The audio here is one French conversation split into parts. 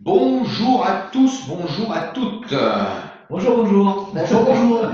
Bonjour à tous, bonjour à toutes. Bonjour, bonjour. Bonjour, bonjour.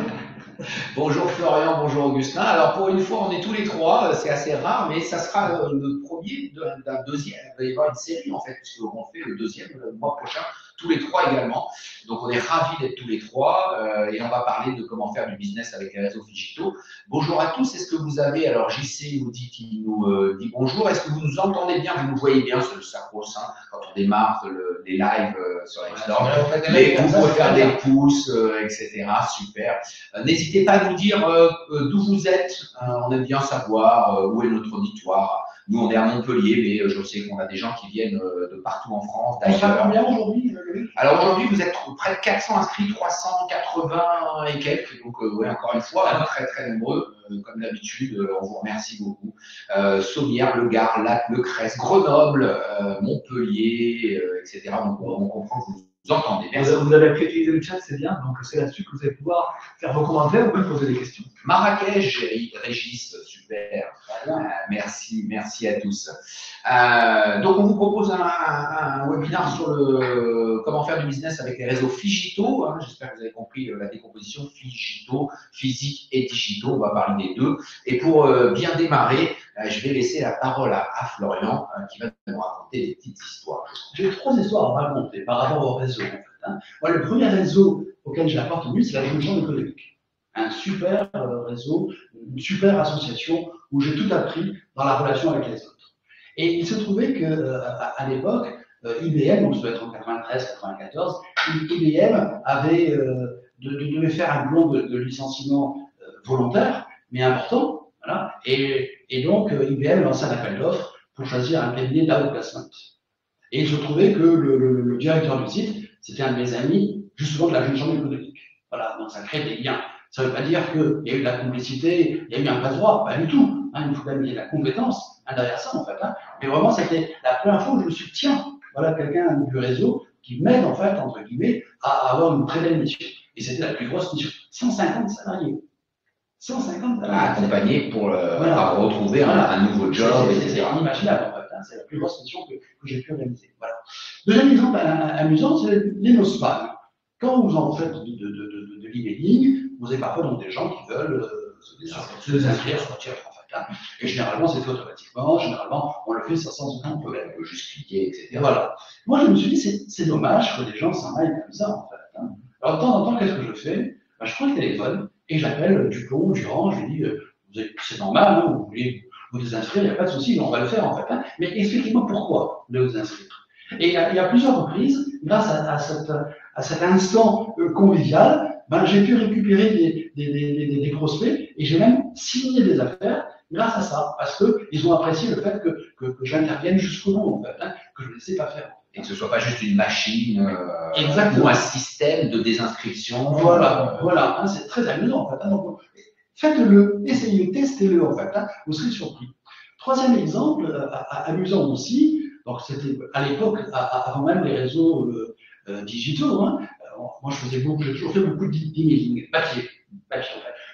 Bonjour Florian, bonjour Augustin. Alors pour une fois, on est tous les trois, c'est assez rare, mais ça sera le premier d'un deuxième. Il va y avoir une série en fait, puisqu'on fait le deuxième le mois prochain, tous les trois également. Donc on est ravis d'être tous les trois et on va parler de comment faire du business avec les réseaux digitaux. Bonjour à tous, est-ce que vous avez, alors JC nous dit qu'il nous dit bonjour, est-ce que vous nous entendez bien, vous nous voyez bien, ça s'accroche quand on démarre les lives sur Explore, mais vous pouvez faire des pouces, etc. Super. N'hésitez pas à nous dire d'où vous êtes. On aime bien savoir où est notre auditoire. Nous, on est à Montpellier, mais je sais qu'on a des gens qui viennent de partout en France, On sera d'ailleurs. combien aujourd'hui? Alors aujourd'hui, vous êtes près de 400 inscrits, 380 et quelques. Donc, ouais, encore une fois, très très nombreux. Comme d'habitude, on vous remercie beaucoup. Sommières, Le Gard, Lac, Le Crest, Grenoble, Montpellier, etc. Donc, on comprend que vous entendez. Merci. Vous avez appris à utiliser le chat, c'est bien. Donc, c'est là-dessus que vous allez pouvoir faire vos commentaires ou même poser des questions. Marrakech, Régis, super. Merci, merci à tous. Donc, on vous propose un webinaire sur comment faire du business avec les réseaux digitaux. J'espère que vous avez compris la décomposition digitaux, physique et digitaux. On va parler des deux. Et pour bien démarrer, je vais laisser la parole à Florian qui va nous raconter des petites histoires. J'ai trois histoires à raconter par rapport au réseau. En fait, Moi, le premier réseau auquel j'ai appartenu, c'est la Junction économique. Un super réseau, une super association où j'ai tout appris dans la relation avec les autres. Et il se trouvait qu'à l'époque, IBM, donc ça doit être en 93-94, IBM devait faire un plan de licenciement volontaire, mais important. Voilà. Et donc, IBM lance un appel d'offres pour choisir un cabinet d'outplacement. Et il se trouvait que le directeur du site, c'était un de mes amis, justement de la Junction économique. Voilà, donc ça crée des liens. Ça ne veut pas dire qu'il y a eu de la complicité, il y a eu un passe-droit, pas du tout. Il faut quand même qu'il y ait de la compétence derrière ça, en fait. Mais vraiment, c'était la première fois où je me suis dit, tiens, voilà quelqu'un du réseau qui m'aide, en fait, entre guillemets, à avoir une très belle mission. Et c'était la plus grosse mission. 150 salariés. 150 salariés. Accompagné pour retrouver un nouveau job. C'est inimaginable, en fait. C'est la plus grosse mission que j'ai pu réaliser. Voilà. Deuxième exemple amusant, c'est les NOSPAN. Quand vous en faites de l'emailing, vous avez parfois donc des gens qui veulent se désinscrire sur votre tirage, en fait. Et généralement, c'est fait automatiquement. Généralement, on le fait sans aucun problème. On peut juste cliquer, etc. Voilà. Moi, je me suis dit, c'est dommage que les gens s'en aillent comme ça, en fait. Alors, de temps en temps, qu'est-ce que je fais? Je prends le téléphone et j'appelle Dupont, Durand, je lui dis, c'est normal, vous voulez vous désinscrire, il n'y a pas de souci, on va le faire, en fait. Mais expliquez-moi pourquoi vous voulez vous inscrire. Et il y a plusieurs reprises, grâce à cet instant convivial, j'ai pu récupérer des prospects et j'ai même signé des affaires grâce à ça, parce qu'ils ont apprécié le fait que j'intervienne jusqu'au bout, en fait, que je ne laissais pas faire. Et que ce ne soit pas juste une machine ou un système de désinscription. Voilà, c'est très amusant, en fait. Donc, faites-le, essayez, testez-le, en fait, vous serez surpris. Troisième exemple, amusant aussi, donc c'était à l'époque, avant même les réseaux digitaux, moi j'ai toujours fait beaucoup d'emailing, papier, en fait.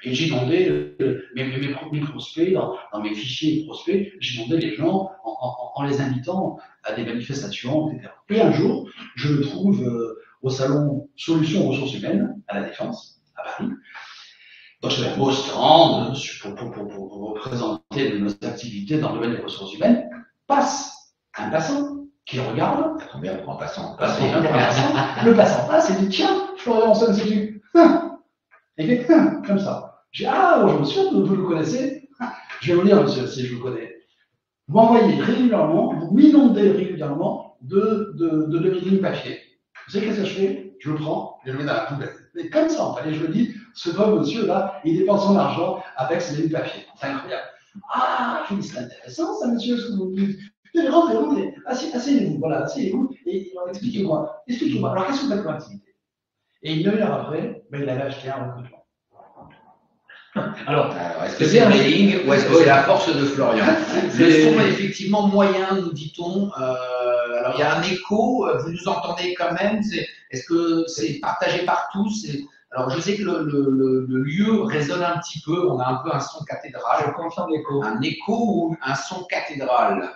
Et j'ai demandé mes prospects, dans mes fichiers prospects, j'ai demandé les gens en les invitant à des manifestations, etc. Et un jour, je me trouve au salon Solutions Ressources Humaines, à la Défense, à Paris. Donc, j'avais un beau stand pour représenter nos activités dans le domaine des ressources humaines. Passe un passant qui regarde. Ça tombe bien pour un passant. Le passant passe et dit, tiens, Florian Sonne-Sédu. Il fait comme ça. J'ai dit, ah, bonjour monsieur, vous le connaissez? Je vais vous dire, monsieur, si je vous connais. Vous m'envoyez régulièrement, vous m'inondez régulièrement de mailing papier. Vous savez qu'est-ce que je fais? Je le prends et je le mets dans la poubelle. Et comme ça, en fait, et je me dis, ce pauvre monsieur-là, il dépense son argent avec ses mailing papier. C'est incroyable. Ah, je me dis, c'est intéressant ça, monsieur, ce que vous dites. Rentrez, asseyez-vous, voilà, asseyez-vous, et expliquez-moi. Alors, qu'est-ce que vous faites comme activité? Et une heure après, il avait acheté un recrutement. Alors, est-ce que c'est un mailing ou est-ce que c'est la force de Florian? Le son est effectivement moyen, nous dit-on. Alors, il y a un écho, vous nous entendez quand même. Est-ce que c'est partagé par tous? Alors, je sais que le lieu résonne un petit peu. On a un peu un son cathédral. Je confirme l'écho. Un écho ou un son cathédral?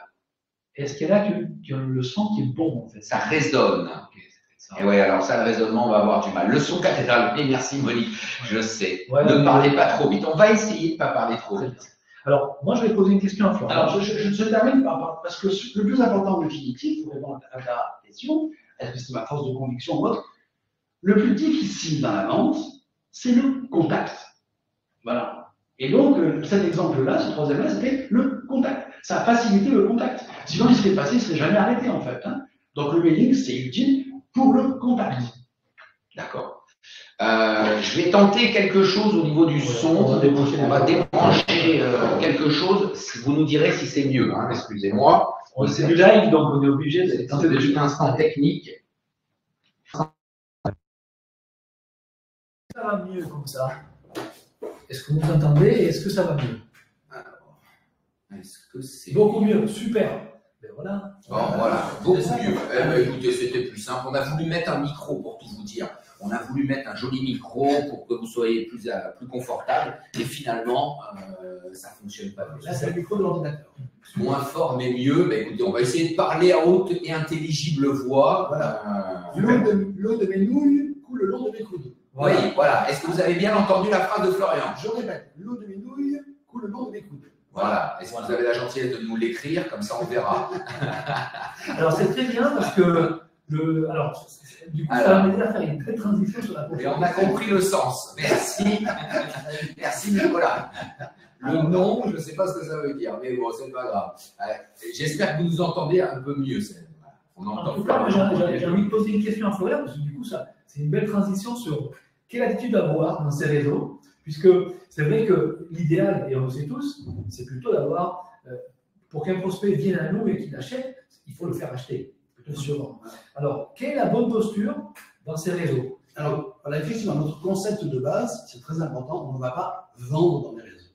Est-ce qu'il y en a qui ont le son qui est bon, en fait? Ça résonne. Ok, c'est ça. Et ouais, alors ça, le raisonnement, on va avoir du mal. Le son cathédral, et merci Monique, je sais. Ouais, Ne mais- parlez pas trop vite. On va essayer de ne pas parler trop Très vite. bien. Alors, moi, je vais poser une question à Florent. Alors, je termine parce que le plus important en définitive, pour répondre à ta question, est-ce que c'est ma force de conviction ou autre, le plus difficile dans la vente, c'est le contact. Voilà. Et donc, cet exemple-là, ce troisième-là, c'était le contact. Ça a facilité le contact. Sinon, il serait passé, il ne serait jamais arrêté, en fait. Hein. Donc, le mailing, c'est utile pour le contact. D'accord. Je vais tenter quelque chose au niveau du son. On va débrancher quelque chose. Vous nous direz si c'est mieux. Hein, excusez-moi. C'est du live, donc on est obligé de C'est juste un instant technique. Ça va mieux comme ça. Est-ce que vous m'entendez et est-ce que ça va mieux? Est-ce que c'est Beaucoup mieux, super. Ben voilà. Bon, voilà, beaucoup mieux. Eh ben, écoutez, c'était plus simple. On a voulu mettre un micro pour tout vous dire. On a voulu mettre un joli micro pour que vous soyez plus confortable. Et finalement, ça ne fonctionne pas. Là, c'est le micro de l'ordinateur. Moins fort, mais mieux. Mais écoutez, on va essayer de parler à haute et intelligible voix. Voilà. L'eau de mes nouilles coule le long de mes coudes. Oui, voilà. Est-ce que vous avez bien entendu la phrase de Florian? Je répète, l'eau de mes nouilles coule le long de mes coudes. Voilà. Est-ce que vous avez la gentillesse de nous l'écrire? Comme ça, on verra. Alors, c'est très bien parce que du coup, ça va m'aider à faire une belle transition sur la Et conférence. on a compris le sens. Merci. Merci, Nicolas. Le nom, je ne sais pas ce que ça veut dire, mais bon, c'est pas grave. J'espère que vous nous entendez un peu mieux. On En entend tout cas, j'ai envie de poser une question à Florian parce que du coup, c'est une belle transition sur quelle attitude avoir dans ces réseaux, puisque c'est vrai que l'idéal, et on le sait tous, c'est plutôt d'avoir, pour qu'un prospect vienne à nous et qu'il achète, il faut le faire acheter. Plutôt sûr. Alors, quelle est la bonne posture dans ces réseaux? Alors, voilà, effectivement, notre concept de base, c'est très important, on ne va pas vendre dans les réseaux.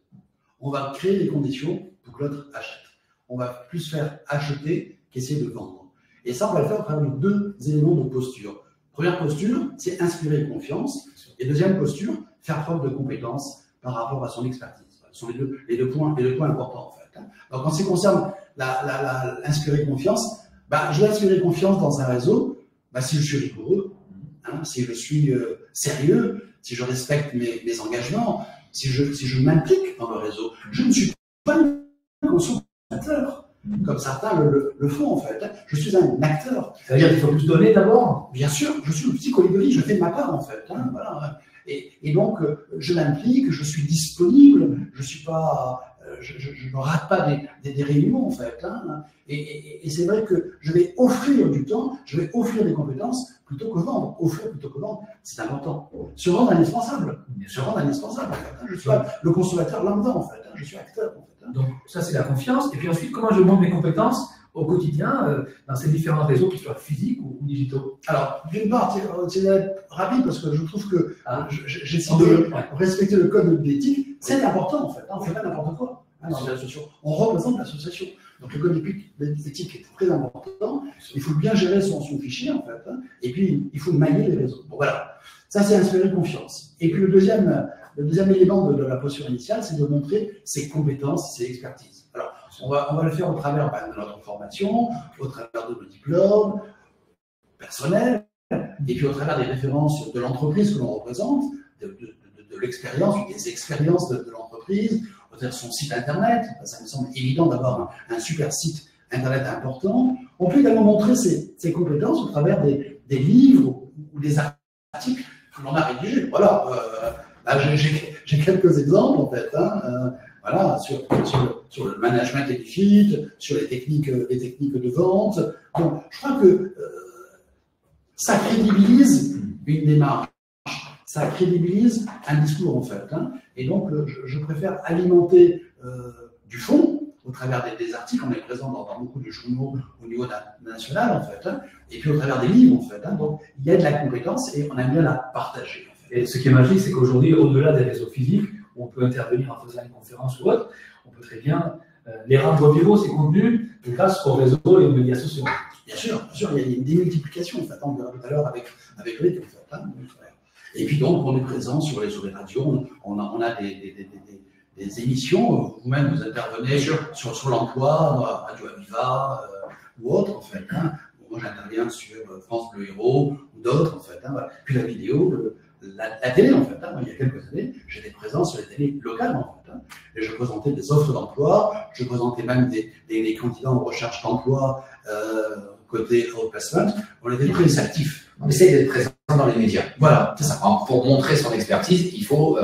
On va créer les conditions pour que l'autre achète. On va plus faire acheter qu'essayer de vendre. Et ça, on va le faire à travers deux éléments de posture. Première posture, c'est inspirer confiance. Et deuxième posture, faire preuve de compétence par rapport à son expertise. Ce sont les deux points importants, en fait. Donc, en ce qui concerne inspirer confiance, je vais inspirer confiance dans un réseau si je suis rigoureux, si je suis sérieux, si je respecte mes engagements, si je m'implique dans le réseau. Je ne suis pas un consommateur, comme certains le font en fait. Je suis un acteur. Ça veut dire qu'il faut plus donner d'abord? Bien sûr, je suis le petit colibri, je fais de ma part en fait. Voilà. Et donc, je m'implique, je suis disponible, je ne rate pas des réunions en fait. Et c'est vrai que je vais offrir du temps, je vais offrir des compétences plutôt que vendre. Offrir plutôt que vendre, c'est important. Se rendre indispensable. Se rendre indispensable en fait. Je ne suis pas le consommateur lambda en fait. Je suis acteur en fait. Donc ça c'est la confiance. Et puis ensuite, comment je montre mes compétences au quotidien dans ces différents réseaux, qu'ils soient physiques ou digitaux? Alors, d'une part, c'est rapide parce que je trouve que j'essaie de respecter le code de l'éthique. C'est important en fait. On ne fait pas n'importe quoi dans les associations. On représente l'association. Donc le code d'éthique est très important. Il faut bien gérer son fichier en fait. Et puis, il faut mailler les réseaux. Bon, voilà. Ça, c'est inspirer confiance. Et puis, le deuxième élément de la posture initiale, c'est de montrer ses compétences, ses expertises. Alors, on va le faire au travers de notre formation, au travers de nos diplômes personnels, et puis au travers des références de l'entreprise que l'on représente, de l'expérience, des expériences de l'entreprise, au travers de son site internet. Ça me semble évident d'avoir un super site internet important. On peut également montrer ses compétences au travers des livres ou des articles que l'on a rédigés. Voilà. J'ai quelques exemples en fait. Voilà, sur le management et fit, sur les techniques de vente. Donc, je crois que ça crédibilise une démarche, ça crédibilise un discours en fait. Et donc, je préfère alimenter du fond au travers des articles. On est présent dans beaucoup de journaux au niveau national en fait, et puis au travers des livres en fait. Donc, il y a de la compétence et on aime bien la partager. En fait. Et ce qui est magique, c'est qu'aujourd'hui, au-delà des réseaux physiques, où on peut intervenir en faisant une conférence ou autre, on peut très bien les rendre viraux, ces contenus, grâce aux réseaux et aux médias sociaux. Bien sûr, il y a une démultiplication, en fait, on verra tout à l'heure avec Rick, en fait. Et puis donc, on est présent sur les radios, on a des émissions, vous-même vous intervenez sur l'emploi, Radio Aviva, ou autres, en fait. Hein. Moi, j'interviens sur France Bleu Héros ou d'autres, en fait. Hein, voilà. Puis la vidéo, la télé, en fait. Hein. Moi, il y a quelques années, j'étais présent sur les télés locales, en fait. Hein. Et je présentais des offres d'emploi, je présentais même des candidats en recherche d'emploi côté outplacement. On était très actifs. On essaie d'être présent dans les médias. Voilà, c'est ça. Pour montrer son expertise, il faut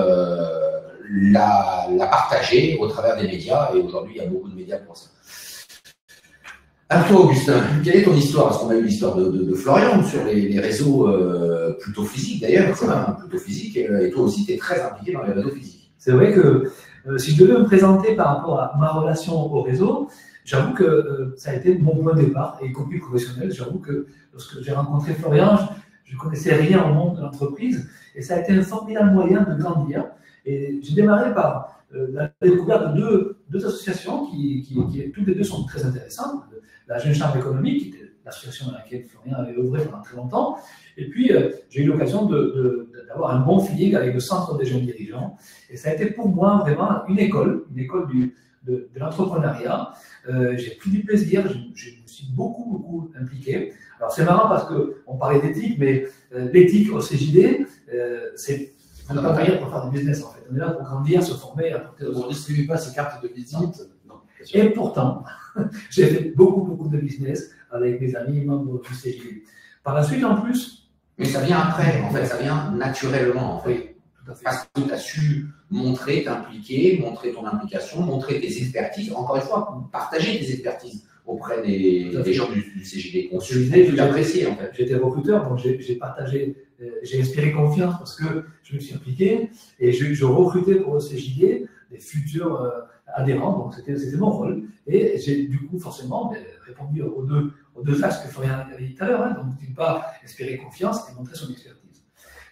la partager au travers des médias. Et aujourd'hui, il y a beaucoup de médias pour ça. Alors toi, Augustin, quelle est ton histoire? Parce qu'on a eu l'histoire de Florian sur les réseaux plutôt physiques d'ailleurs, plutôt physiques, et toi aussi, tu es très impliqué dans les réseaux physiques. C'est vrai que si je devais me présenter par rapport à ma relation au réseau, j'avoue que ça a été mon point de départ, et y compris professionnel. J'avoue que lorsque j'ai rencontré Florian, je ne connaissais rien au monde de l'entreprise, et ça a été un formidable moyen de grandir. Et j'ai démarré par la découverte de deux associations qui toutes les deux sont très intéressantes. La Jeune Chambre économique, qui était l'association dans laquelle Florian avait œuvré pendant très longtemps. Et puis, j'ai eu l'occasion d'avoir un bon feeling avec le Centre des jeunes dirigeants. Et ça a été pour moi vraiment une école de l'entrepreneuriat. J'ai pris du plaisir, je me suis beaucoup impliqué. Alors, c'est marrant parce qu'on parlait d'éthique, mais l'éthique au CJD, c'est on n'est pas venir pour faire du business en fait. On est là pour grandir, se former, apporter. On ne distribue pas ses cartes de visite. Non. Et pourtant, j'ai fait beaucoup de business avec mes amis membres du CJD. Par la suite, en plus. Mais ça vient après, en fait, ça vient naturellement, en fait. Oui, tout à fait. Parce que tu as su montrer, t'impliquer, montrer ton implication, montrer tes expertises, encore une fois, partager tes expertises auprès des gens du CJD. On s'est apprécié, en fait. J'étais recruteur, donc j'ai partagé, j'ai inspiré confiance parce que je me suis impliqué et je recrutais pour le CJD des futurs adhérents, donc c'était mon rôle. Et j'ai du coup forcément répondu aux deux axes que Florian avait dit tout à l'heure, hein, donc d'une part, inspirer confiance et montrer son expertise.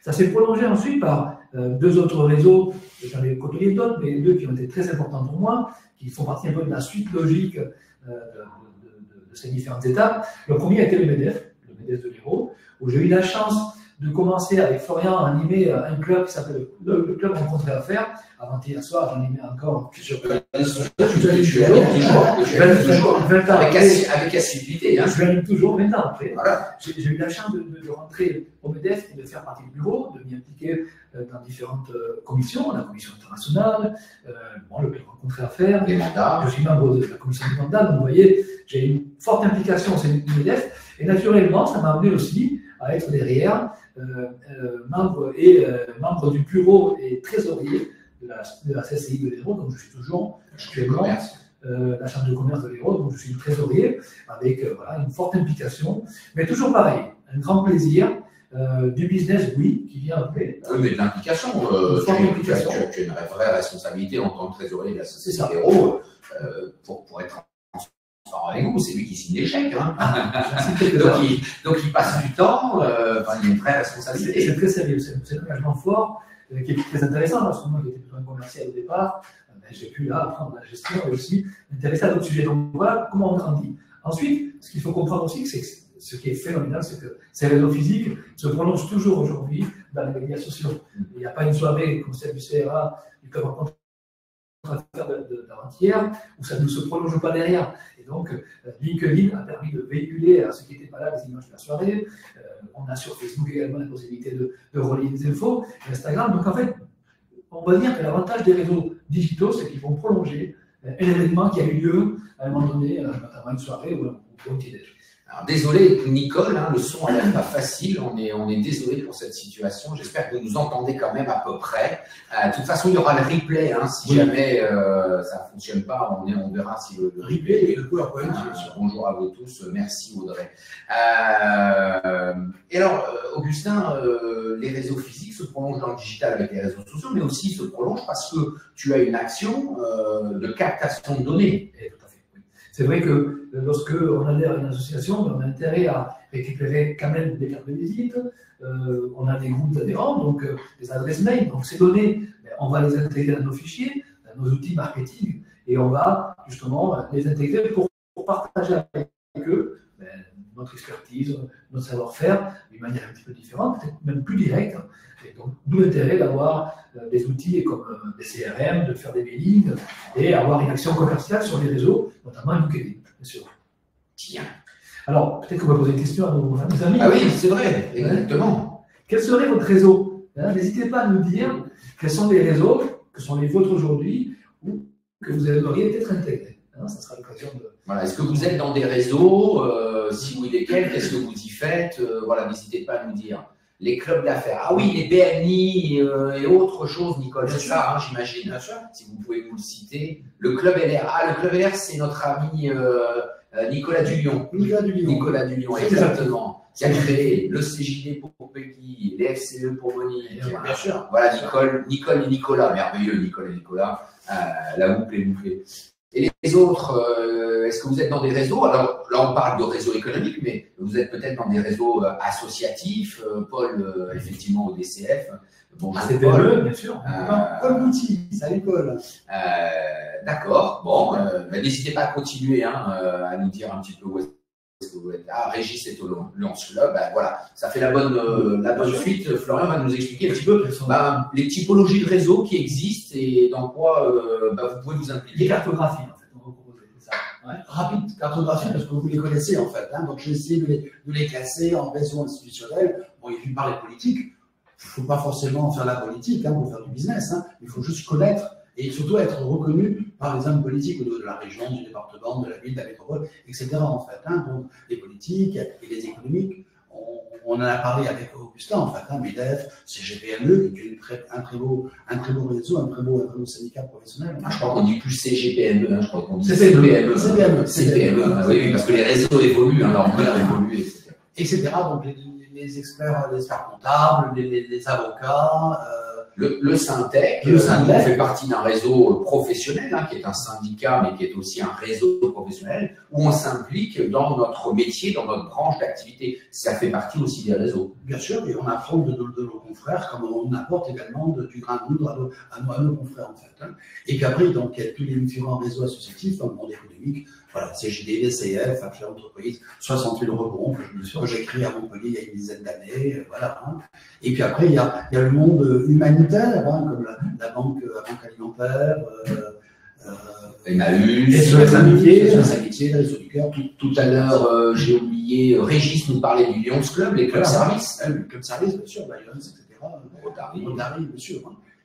Ça s'est prolongé ensuite par deux autres réseaux, j'en ai côtoyé d'autres, mais deux qui ont été très importants pour moi, qui font partie un peu de la suite logique de ces différentes étapes. Le premier a été le MEDEF de l'Hérault, où j'ai eu la chance de commencer avec Florian à animer un club qui s'appelle le Club Rencontré à faire. Avant-hier soir, j'en animais encore. Avec assiduité. Je l'anime toujours 20 ans après. Voilà. J'ai eu la chance de rentrer au MEDEF et de faire partie du bureau, de m'y impliquer dans différentes commissions, la commission internationale, le Club Rencontré à faire. Je suis membre de la commission des mandats, donc vous voyez, j'ai une forte implication au sein du MEDEF. Et naturellement, ça m'a amené aussi à être derrière membre du bureau et trésorier de la CCI de l'Hérault, donc je suis toujours actuellement la chambre de commerce de l'Hérault, donc je suis trésorier avec une forte implication, mais toujours pareil, un grand plaisir, du business, oui, qui vient après. Oui, mais de l'implication, tu as une vraie responsabilité en tant que trésorier de la CCI de l'Hérault pour être avec vous, c'est lui qui signe les chèques. Hein. donc il passe du temps, il y a une vraie responsabilité. C'est très sérieux, c'est un engagement fort qui est très intéressant parce que moi qui étais plutôt un commercial au départ, j'ai pu là apprendre la gestion et aussi m'intéresser à d'autres sujets. Donc voilà comment on grandit. Ensuite, ce qu'il faut comprendre aussi, c'est que ce qui est phénoménal, c'est que ces réseaux physiques se prononcent toujours aujourd'hui dans les médias sociaux. Il n'y a pas une soirée comme celle du CRA, du Club Rencontré d'avant-hier, où ça ne se prolonge pas derrière. Et donc, LinkedIn a permis de véhiculer à ceux qui n'étaient pas là les images de la soirée. On a sur Facebook également la possibilité de relayer des infos, Instagram. Donc, en fait, on va dire que l'avantage des réseaux digitaux, c'est qu'ils vont prolonger un événement qui a eu lieu à un moment donné, notamment une soirée ou un petit-déj. Alors, désolé, Nicole, hein, le son n'a pas facile. On est désolé pour cette situation. J'espère que vous nous entendez quand même à peu près. De toute façon, il y aura le replay. Hein, si jamais ça ne fonctionne pas, on verra si le replay et le PowerPoint. Bonjour à vous tous. Merci Audrey. Et alors, Augustin, les réseaux physiques se prolongent dans le digital avec les réseaux sociaux, mais aussi se prolongent parce que tu as une action de captation de données. C'est vrai que lorsque on adhère à une association, on a intérêt à récupérer quand même des cartes de visite, on a des groupes d'adhérents, donc des adresses mail. Donc ces données, on va les intégrer dans nos fichiers, dans nos outils marketing, et on va justement les intégrer pour partager avec eux notre expertise, notre savoir-faire d'une manière un petit peu différente, peut-être même plus directe. Et donc, d'où l'intérêt d'avoir des outils comme des CRM, de faire des mailings et avoir une action commerciale sur les réseaux, notamment LinkedIn, bien sûr. Tiens. Alors, peut-être qu'on va poser une question à nos amis. Ah oui, c'est vrai, exactement. Quel serait votre réseau? N'hésitez pas à nous dire quels sont les réseaux, que sont les vôtres aujourd'hui, ou que vous aimeriez peut-être intégrer. Ça sera l'occasion de... Voilà. Est-ce que vous êtes dans des réseaux? Si oui, lesquels? Qu'est-ce que vous y faites? Voilà, n'hésitez pas à nous dire. Les clubs d'affaires. Ah oui, les BNI et autre chose, Nicole, c'est ça, hein, j'imagine. Si vous pouvez nous le citer. Le club LR. Ah, le club LR, c'est notre ami Nicolas Dulion. Nicolas Dulion, exactement. Qui a créé le CJD pour Peggy, les FCE pour Monique. Bien sûr. Voilà, Nicole et Nicolas. Merveilleux, Nicole et Nicolas. La boucle est bouclée. Et les autres, est-ce que vous êtes dans des réseaux? Alors là, on parle de réseaux économiques, mais vous êtes peut-être dans des réseaux associatifs. Paul, effectivement, au DCF. Bonjour, Paul, bien sûr. Paul Bouty, salut Paul. D'accord. Bon, n'hésitez pas à continuer à nous dire un petit peu où est-ce que vous êtes. Ah, Régis est au Lions Club. Voilà, ça fait la bonne suite. Florian va nous expliquer un petit peu les typologies de réseaux qui existent et dans quoi vous pouvez vous impliquer. Les cartographies, en fait, on va proposer, c'est ça. Ouais. Rapide cartographie, parce que vous les connaissez en fait. Donc j'ai essayé de les classer en réseaux institutionnels. Bon, et puis par les politiques, il ne faut pas forcément faire la politique pour faire du business. Il faut juste connaître et surtout être reconnu par les hommes politiques au niveau de la région, du département, de la ville, de la métropole, etc. en fait. Donc les politiques et les économiques, on en a parlé avec Augustin en fait, MEDEF, CGPME, qui est un très beau réseau, un très beau syndicat professionnel. Je crois qu'on dit plus CGPME, je crois qu'on dit CPME. Oui, parce que les réseaux évoluent, leur mère évolue, etc. Donc les experts comptables, les avocats. Le Syntec, on fait partie d'un réseau professionnel, qui est un syndicat, mais qui est aussi un réseau professionnel, où on s'implique dans notre métier, dans notre branche d'activité. Ça fait partie aussi des réseaux. Bien sûr, et on apprend de nos confrères, comme on apporte également du grain de moudre à nos confrères, en fait. Et puis après, donc, il y a tous les différents réseaux associatifs dans le monde économique. Voilà, CJD, DCF, Affaires Entreprises, 60 000 rebonds, que j'ai créé à Montpellier il y a une dizaine d'années, voilà. Et puis après, il y a le monde humanitaire, comme la banque alimentaire, Emmaüs, les amitiés, les Réseaux du Cœur. Tout à l'heure, j'ai oublié, Régis nous parlait du Lions Club, les clubs services. Le club service, bien sûr, Lions, etc. Rotary, bien sûr.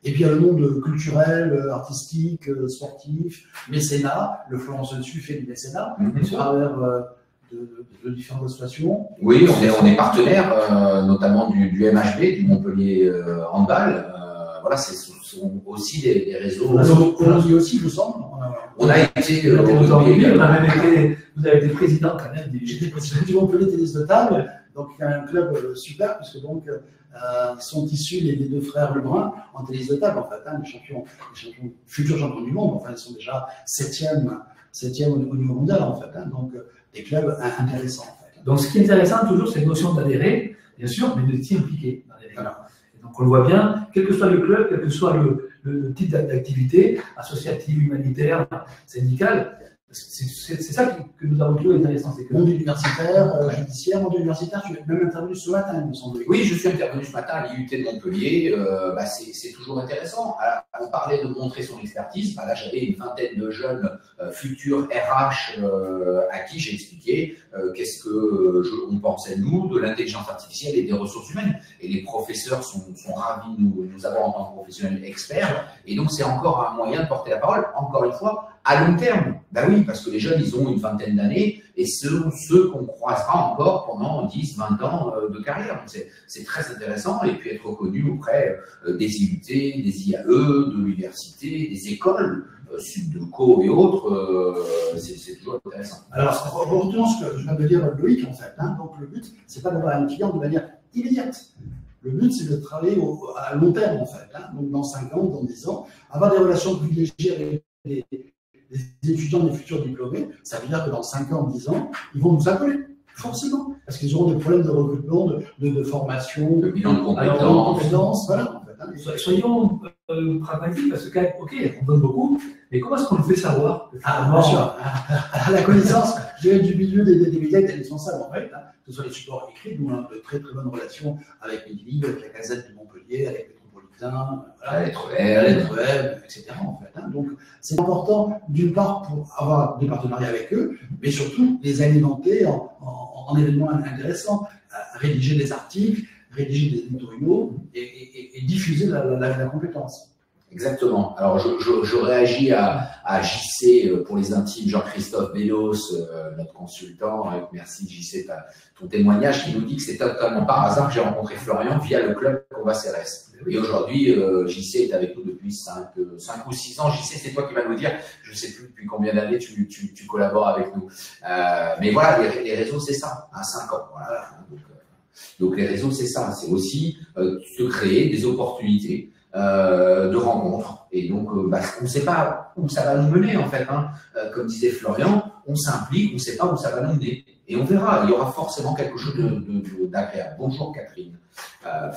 Et puis il y a le monde culturel, artistique, sportif, mécénat. Le Florence Dessus fait du mécénat à travers de différentes associations. Oui, on est partenaire, notamment du MHB, du Montpellier Handball. Voilà, ce sont aussi des réseaux. On y aussi, il me semble. On a été. Vous avez été président quand même. J'étais président du Montpellier Tennis de Table, donc il y a un club super, puisque donc. Sont issus les deux frères Lebrun en tennis de table, en fait, les futurs champions du monde. Enfin, ils sont déjà septième au niveau mondial, en fait. Donc, des clubs intéressants, en fait. Donc, ce qui est intéressant toujours, c'est la notion d'adhérer, bien sûr, mais de s'y impliquer dans les règles. Voilà. Et donc, on le voit bien, quel que soit le club, quel que soit le type d'activité, associative, humanitaire, syndicale. C'est ça que nous avons trouvé intéressant. C'est que monde universitaire, judiciaire, monde universitaire, tu es même intervenu ce matin, il me semble. Oui, je suis intervenu ce matin à l'IUT de Montpellier. C'est toujours intéressant. Alors, on parlait de montrer son expertise. Là, j'avais une vingtaine de jeunes futurs RH à qui j'ai expliqué qu'est-ce qu'on pensait, nous, de l'intelligence artificielle et des ressources humaines. Et les professeurs sont ravis de nous avoir en tant que professionnels experts. Et donc, c'est encore un moyen de porter la parole, encore une fois, à long terme. Ben oui, parce que les jeunes, ils ont une vingtaine d'années et ceux qu'on croisera encore pendant 10, 20 ans de carrière. Donc, c'est très intéressant et puis être reconnu auprès des IUT, des IAE, de l'université, des écoles, Suddeco et autres, c'est toujours intéressant. Alors, retenons ce que je viens de dire Loïc, en fait. Donc, le but, c'est pas d'avoir un client de manière immédiate. Le but, c'est de travailler à long terme, en fait. Donc, dans 5 ans, dans 10 ans, avoir des relations privilégiées avec les étudiants, des futurs diplômés. Ça veut dire que dans 5 ans, 10 ans, ils vont nous appeler, forcément. Parce qu'ils auront des problèmes de recrutement, de formation, de bilan de compétences. Voilà, en fait. Soyons pragmatiques, parce que, ok, on donne beaucoup, mais comment est-ce qu'on le fait savoir? Bien sûr. La connaissance, je dirais, du milieu des médias est indispensable, en fait. Que ce soit les supports écrits, nous, on a de très très bonnes relations avec Midi, avec la Gazette de Montpellier, avec Lettre web, etc. En fait. Donc, c'est important, d'une part, pour avoir des partenariats avec eux, mais surtout les alimenter en en événements intéressants, rédiger des articles, rédiger des éditoriaux et diffuser la compétence. Exactement. Alors, je réagis à JC pour les intimes, Jean-Christophe Bellos, notre consultant. Merci JC, ton témoignage qui nous dit que c'est totalement par hasard que j'ai rencontré Florian via le club Combat CRS. Et aujourd'hui, JC est avec nous depuis 5 ou 6 ans. JC, c'est toi qui vas nous dire, je ne sais plus depuis combien d'années tu collabores avec nous. Mais voilà, les réseaux, c'est ça, 5 ans. Voilà. Donc les réseaux, c'est ça. C'est aussi se créer des opportunités. De rencontres. Et donc, on ne sait pas où ça va nous mener, en fait. Hein. Comme disait Florian, on s'implique, on ne sait pas où ça va nous mener. Et on verra, il y aura forcément quelque chose d'agréable. Bonjour Catherine.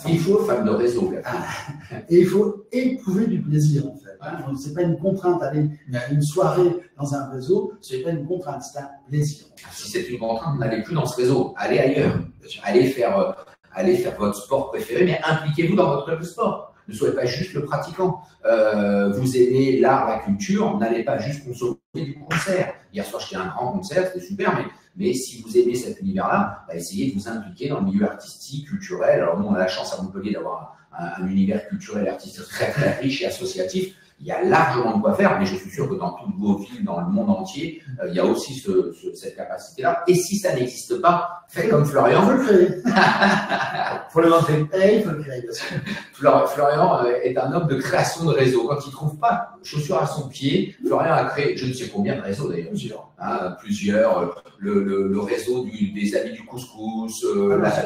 Il faut femme de réseau, Catherine. Et il faut éprouver du plaisir, en fait. Hein. Ce n'est pas une contrainte. Aller à une soirée dans un réseau, ce n'est pas une contrainte, c'est un plaisir. Si c'est une contrainte, n'allez plus dans ce réseau. Allez ailleurs. Allez faire votre sport préféré, mais impliquez-vous dans votre club de sport. Ne soyez pas juste le pratiquant. Vous aimez l'art, la culture, n'allez pas juste consommer du concert. Hier soir, j'étais à un grand concert, c'était super, mais si vous aimez cet univers-là, essayez de vous impliquer dans le milieu artistique, culturel. Alors nous, on a la chance à Montpellier d'avoir un univers culturel et artistique très, très riche et associatif. Il y a largement de quoi faire, mais je suis sûr que dans toutes vos villes, dans le monde entier, il y a aussi cette capacité-là. Et si ça n'existe pas, faites comme Florian. Il faut le créer. Il faut le lancer. Et il faut le créer, bien sûr. Florian est un homme de création de réseau. Quand il ne trouve pas chaussures à son pied, Florian a créé, je ne sais combien de réseaux d'ailleurs. Plusieurs. Le réseau des amis du couscous.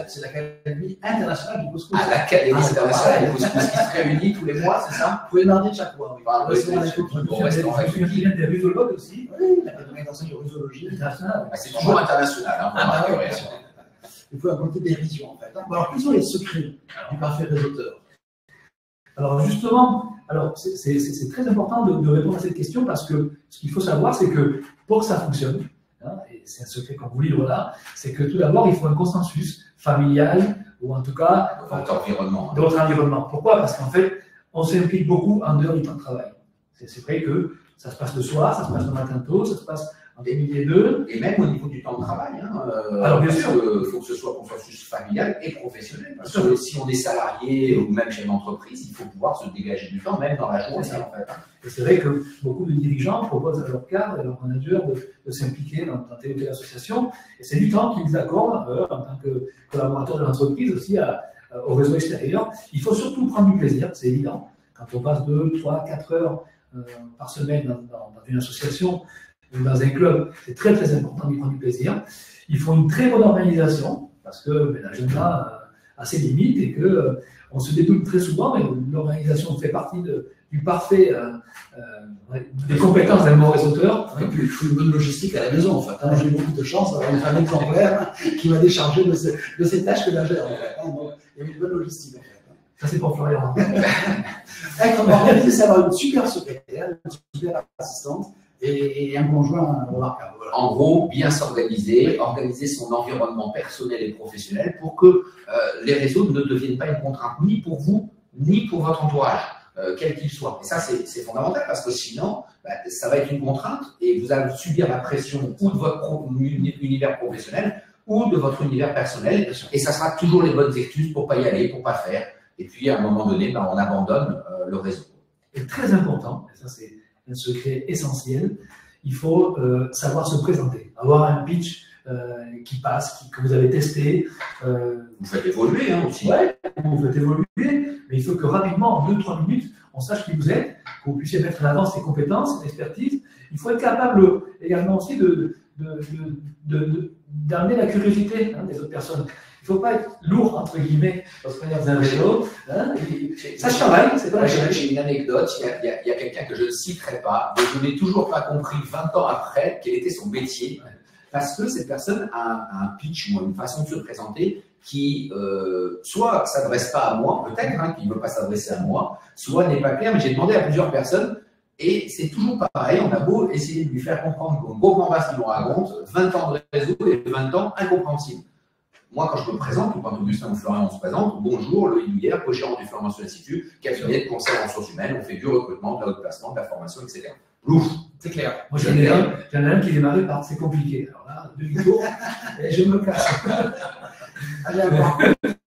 C'est l'Académie internationale du couscous. L'Académie internationale du couscous qui se réunit tous les mois, c'est ça? Tous les mardis de chaque mois. On restaurant régulier. Des rusologues aussi. Oui, l'Académie internationale de rusologie internationale. C'est toujours international. Il faut apporter des visions, en fait. Alors, quels sont les secrets du parfait réseauteur? Alors, justement, c'est très important de répondre à cette question parce que ce qu'il faut savoir, c'est que pour que ça fonctionne, et c'est un secret qu'on vous livre là, c'est que tout d'abord, il faut un consensus familial ou en tout cas de votre environnement. Pourquoi? Parce qu'en fait, on s'implique beaucoup en dehors du temps de travail. C'est vrai que ça se passe le soir, ça se passe le matin tôt, ça se passe entre midi et 2. Et même au niveau du temps de travail. Alors bien sûr. Il faut que ce soit consensus familial et professionnel. Parce que si on est salarié ou même chez une entreprise, il faut pouvoir se dégager du temps, même dans la journée. En fait. Et c'est vrai que beaucoup de dirigeants proposent à leurs cadres et à leurs managers de s'impliquer dans telle ou telle association. Et c'est du temps qu'ils accordent en tant que collaborateurs de l'entreprise aussi au réseau extérieur. Il faut surtout prendre du plaisir, c'est évident. Quand on passe 2, 3, 4 heures par semaine dans une association ou dans un club, c'est très très important d'y prendre du plaisir. Il faut une très bonne organisation parce que l'agenda a ses limites et que on se dédoute très souvent, mais l'organisation fait partie du parfait des compétences d'un bon réseauteur. Et puis il faut une bonne logistique à la maison en fait. J'ai eu beaucoup de chance d'avoir une famille exemplaire qui m'a déchargé de ces tâches que j'avais en fait. Donc, il y a une bonne logistique en fait. Ça c'est pour Florian. On va organiser ça, avoir une super secrétaire, une super assistante et un conjoint remarquable. Voilà. En gros, bien s'organiser, organiser son environnement personnel et professionnel pour que les réseaux ne deviennent pas une contrainte ni pour vous, ni pour votre entourage, quel qu'il soit. Et ça, c'est fondamental parce que sinon, ça va être une contrainte et vous allez subir la pression ou de votre univers professionnel ou de votre univers personnel. Et ça sera toujours les bonnes excuses pour ne pas y aller, pour ne pas faire. Et puis, à un moment donné, on abandonne le réseau. Et très important, et ça c'est un secret essentiel, il faut savoir se présenter, avoir un pitch qui passe, que vous avez testé. Vous faites évoluer aussi. Oui, vous faites évoluer, mais il faut que rapidement, en 2-3 minutes, on sache qui vous êtes, que vous puissiez mettre en avant ses compétences, son expertise. Il faut être capable également aussi d'amener la curiosité des autres personnes. Il ne faut pas être lourd, entre guillemets, lorsqu'on est dans un réseau. Ça se travaille, c'est pas la chose. J'ai une anecdote, il y a quelqu'un que je ne citerai pas, mais je n'ai toujours pas compris 20 ans après quel était son métier. Parce que cette personne a un pitch ou une façon de se présenter qui soit ne s'adresse pas à moi, peut-être, qui ne veut pas s'adresser à moi, soit n'est pas clair, mais j'ai demandé à plusieurs personnes, et c'est toujours pareil, on a beau essayer de lui faire comprendre qu'on ne comprend pas ce qu'il nous raconte, 20 ans de réseau et 20 ans incompréhensible. Moi, quand je me présente, ou quand Augustin ou Florian on se présente, bonjour, Loïc Douillère, co-gérant du Florent Institut, cabinet de conseil en ressources humaines, on fait du recrutement, de la haute placement, de la formation, etc. Ouf, C'est clair. Moi, j'en ai un qui est démarré par c'est compliqué. Alors là, demi-tour, et je me casse.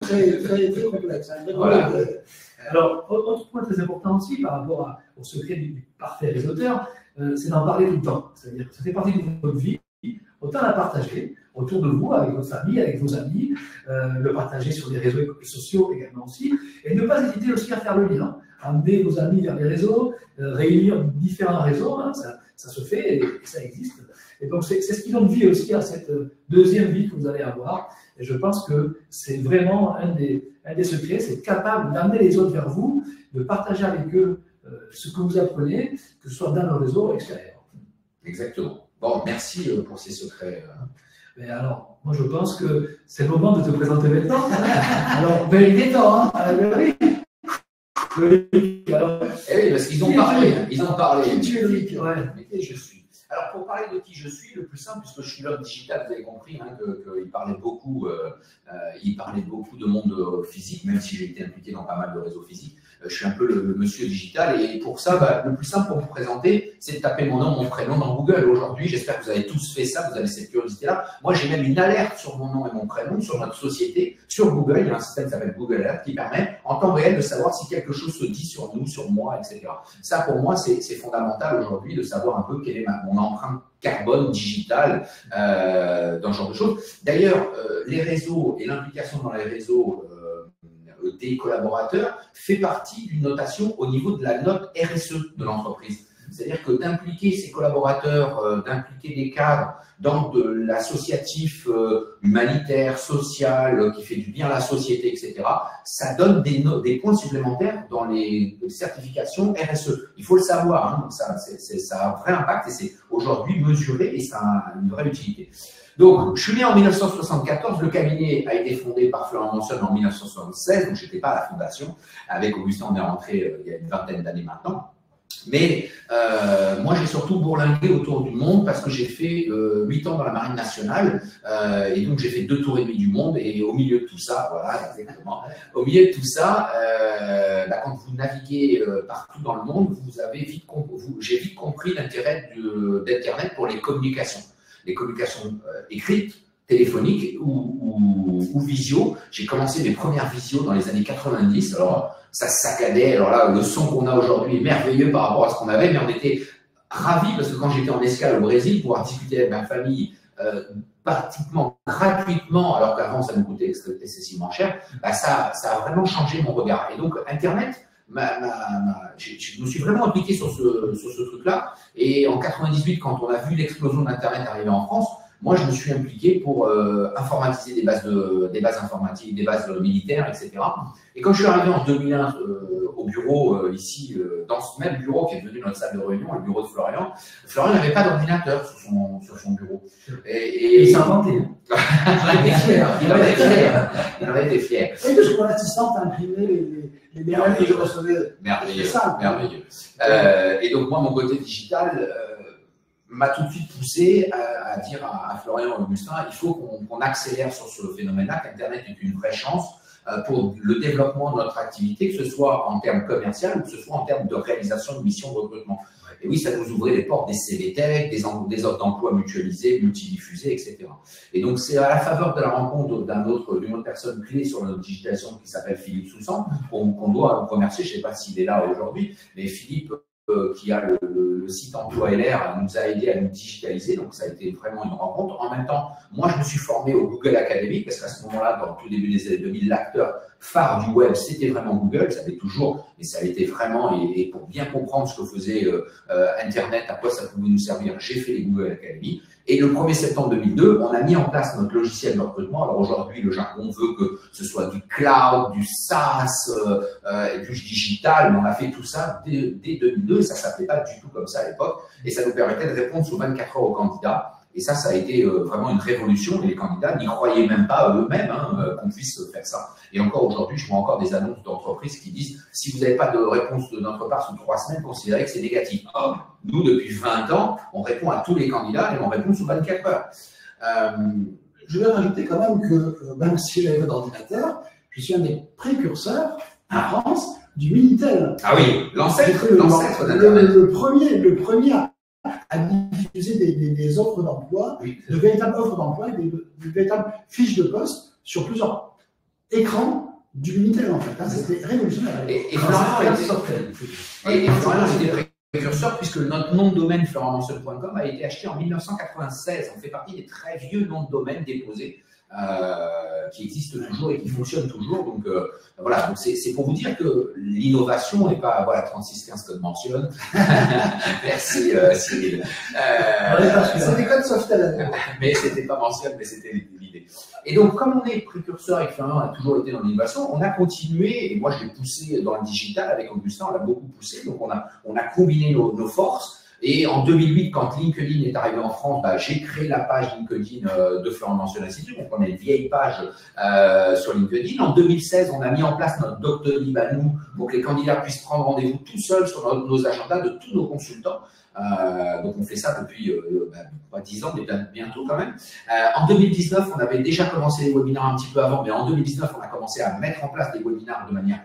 Très complexe. Hein, voilà. Alors, autre point très important aussi par rapport au secret du parfait réseauteur, c'est d'en parler tout le temps. C'est-à-dire que ça fait partie de votre vie, autant la partager autour de vous, avec votre famille, avec vos amis, le partager sur les réseaux sociaux également aussi, et ne pas hésiter aussi à faire le lien, amener vos amis vers les réseaux, réunir différents réseaux, hein, ça se fait et ça existe. Et donc, c'est ce qui donne vie aussi à cette deuxième vie que vous allez avoir. Et je pense que c'est vraiment un des secrets, c'est être capable d'amener les autres vers vous, de partager avec eux ce que vous apprenez, que ce soit dans le réseau ou extérieur. Exactement. Bon, merci pour ces secrets. Mais alors, moi je pense que c'est le moment de te présenter maintenant. Alors, ben, il est temps, hein. Oui. Alors, eh oui, parce qu'ils ont parlé. Ils ont parlé. Qui tu es, Loïc? ouais. Mais qui je suis? Alors, pour parler de qui je suis, le plus simple, puisque je suis l'homme digital, vous avez compris hein, qu'il parlait beaucoup de monde physique, même si j'ai été impliqué dans pas mal de réseaux physiques. Je suis un peu le monsieur digital et pour ça, le plus simple pour vous présenter, c'est de taper mon nom, mon prénom dans Google. Aujourd'hui, j'espère que vous avez tous fait ça, vous avez cette curiosité-là. Moi, j'ai même une alerte sur mon nom et mon prénom, sur notre société, sur Google. Il y a un système qui s'appelle Google Alert qui permet en temps réel de savoir si quelque chose se dit sur nous, sur moi, etc. Ça, pour moi, c'est fondamental aujourd'hui de savoir un peu quelle est mon empreinte carbone digitale dans ce genre de choses. D'ailleurs, les réseaux et l'implication dans les réseaux des collaborateurs fait partie d'une notation au niveau de la note RSE de l'entreprise. C'est-à-dire que d'impliquer ses collaborateurs, d'impliquer des cadres dans de l'associatif humanitaire, social, qui fait du bien à la société, etc., ça donne des points supplémentaires dans les certifications RSE. Il faut le savoir, hein, ça a un vrai impact et c'est aujourd'hui mesuré et ça a une vraie utilité. Donc, je suis né en 1974, le cabinet a été fondé par Florian Monson en 1976, donc je n'étais pas à la fondation. Avec Augustin, on est rentré il y a une vingtaine d'années maintenant. Mais moi, j'ai surtout bourlingué autour du monde parce que j'ai fait 8 ans dans la Marine nationale et donc j'ai fait 2 tours et demi du monde et au milieu de tout ça, voilà, exactement, au milieu de tout ça, quand vous naviguez partout dans le monde, j'ai vite compris l'intérêt d'Internet pour les communications écrites, téléphoniques ou visio. J'ai commencé mes premières visios dans les années 90. Alors, ça saccadait. Alors là, le son qu'on a aujourd'hui est merveilleux par rapport à ce qu'on avait, mais on était ravis parce que quand j'étais en escale au Brésil, pouvoir discuter avec ma famille pratiquement gratuitement, alors qu'avant ça nous coûtait excessivement cher, ça a vraiment changé mon regard. Et donc, Internet, je me suis vraiment impliqué sur ce truc-là. Et en 98, quand on a vu l'explosion d'Internet arriver en France, moi, je me suis impliqué pour informatiser des bases informatiques, des bases militaires, etc. Et quand je suis arrivé en 2001 au bureau, ici, dans ce même bureau qui est devenu notre salle de réunion, le bureau de Florian, Florian n'avait pas d'ordinateur sur son bureau. Et il s'est inventé. Il en avait été fier. Et que mon assistante a imprimé les mails que je recevais. Merveilleux. Ça, merveilleux. Et donc, moi, mon côté digital m'a tout de suite poussé à dire à Florian et Augustin, il faut qu'on accélère sur ce phénomène-là, qu'Internet est une vraie chance pour le développement de notre activité, que ce soit en termes commerciaux ou que ce soit en termes de réalisation de missions de recrutement. Et oui, ça nous ouvrait les portes des CVTech, des offres d'emploi mutualisées, multidiffusées, etc. Et donc, c'est à la faveur de la rencontre d'une autre personne clé sur notre digitalisation qui s'appelle Philippe Soussan, qu'on doit remercier. Je ne sais pas s'il est là aujourd'hui, mais Philippe, qui a le site Emploi LR, nous a aidé à nous digitaliser, donc ça a été vraiment une rencontre. En même temps, moi je me suis formé au Google Academy, parce qu'à ce moment-là, dans le tout début des années 2000, l'acteur phare du web, c'était vraiment Google, ça l'est toujours, mais ça a été vraiment, et pour bien comprendre ce que faisait Internet, à quoi ça pouvait nous servir, j'ai fait les Google Academy. Et le 1er septembre 2002, on a mis en place notre logiciel de recrutement. Alors aujourd'hui, le jargon veut que ce soit du cloud, du SaaS, et du digital, mais on a fait tout ça dès 2002, ça ne s'appelait pas du tout comme ça à l'époque, et ça nous permettait de répondre sous 24 heures aux candidats. Et ça a été vraiment une révolution, et les candidats n'y croyaient même pas eux-mêmes qu'on puisse faire ça. Et encore aujourd'hui, je vois encore des annonces d'entreprises qui disent « Si vous n'avez pas de réponse de notre part sous 3 semaines, considérez que c'est négatif. » Nous, depuis 20 ans, on répond à tous les candidats et on répond sous 24 heures. Je vais rajouter quand même que, même si j'avais pas d'ordinateur, je suis un des précurseurs en France du Minitel. Ah oui, l'ancêtre d'Internet. Le premier à diffuser des offres d'emploi, Oui, de véritables offres d'emploi, et de véritables fiches de poste sur plusieurs écrans du Minitel, en fait. Hein. C'était révolutionnaire. Et Florian était précurseur puisque notre nom de domaine florianmansol.com a été acheté en 1996. On fait partie des très vieux noms de domaine déposés qui existent toujours et qui fonctionnent toujours. Donc voilà, donc c'est pour vous dire que l'innovation n'est pas, voilà, 3615 code mentionne. Merci Cyril. C'est des codes Softail. Mais c'était pas mentionné, mais c'était l'idée. Et donc, comme on est précurseur et que Florian a toujours été dans l'innovation, on a continué, et moi je l'ai poussé dans le digital avec Augustin, on l'a beaucoup poussé, donc on a combiné nos forces. Et en 2008, quand LinkedIn est arrivé en France, j'ai créé la page LinkedIn de Florian Mansol Institute. Donc, on a une vieille page sur LinkedIn. En 2016, on a mis en place notre Doctolib à nous pour que les candidats puissent prendre rendez-vous tout seuls sur nos agendas de tous nos consultants. Donc, on fait ça depuis pas 10 ans, mais bientôt quand même. En 2019, on avait déjà commencé les webinaires un petit peu avant, mais en 2019, on a commencé à mettre en place des webinaires de manière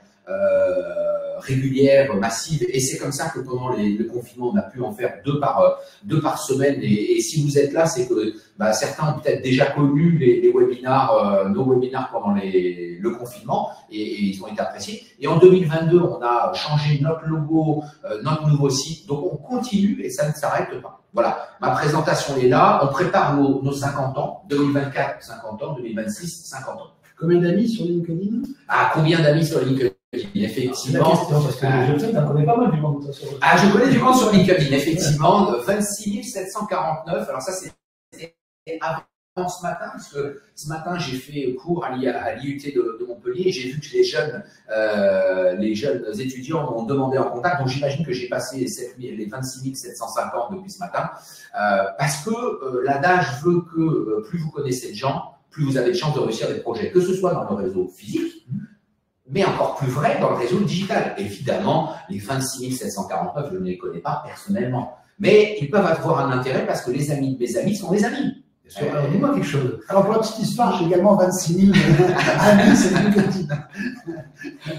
régulière, massive, et c'est comme ça que pendant le confinement, on a pu en faire deux par semaine. Et si vous êtes là, c'est que certains ont peut-être déjà connu les webinaires, nos webinaires pendant le confinement, et ils ont été appréciés. Et en 2022, on a changé notre logo, notre nouveau site, donc on continue et ça ne s'arrête pas. Voilà, ma présentation est là, on prépare nos 50 ans, 2024, 50 ans, 2026, 50 ans. Combien d'amis sur LinkedIn? Combien d'amis sur LinkedIn? Effectivement. Parce que je sais que tu connais pas mal du monde. Je connais du monde sur LinkedIn, effectivement. 26 749. Alors ça, c'est avant ce matin, parce que ce matin, j'ai fait cours à l'IUT de Montpellier et j'ai vu que les jeunes étudiants m'ont demandé en contact. Donc j'imagine que j'ai passé les 26 750 depuis ce matin. Parce que l'adage veut que plus vous connaissez de gens, plus vous avez de chances de réussir des projets, que ce soit dans le réseau physique, mais encore plus vrai dans le réseau digital. Évidemment, les 26 749, je ne les connais pas personnellement. Mais ils peuvent avoir un intérêt parce que les amis de mes amis sont mes amis. Alors, dis-moi quelque chose. Alors, pour la petite histoire, j'ai également 26 000 amis sur LinkedIn.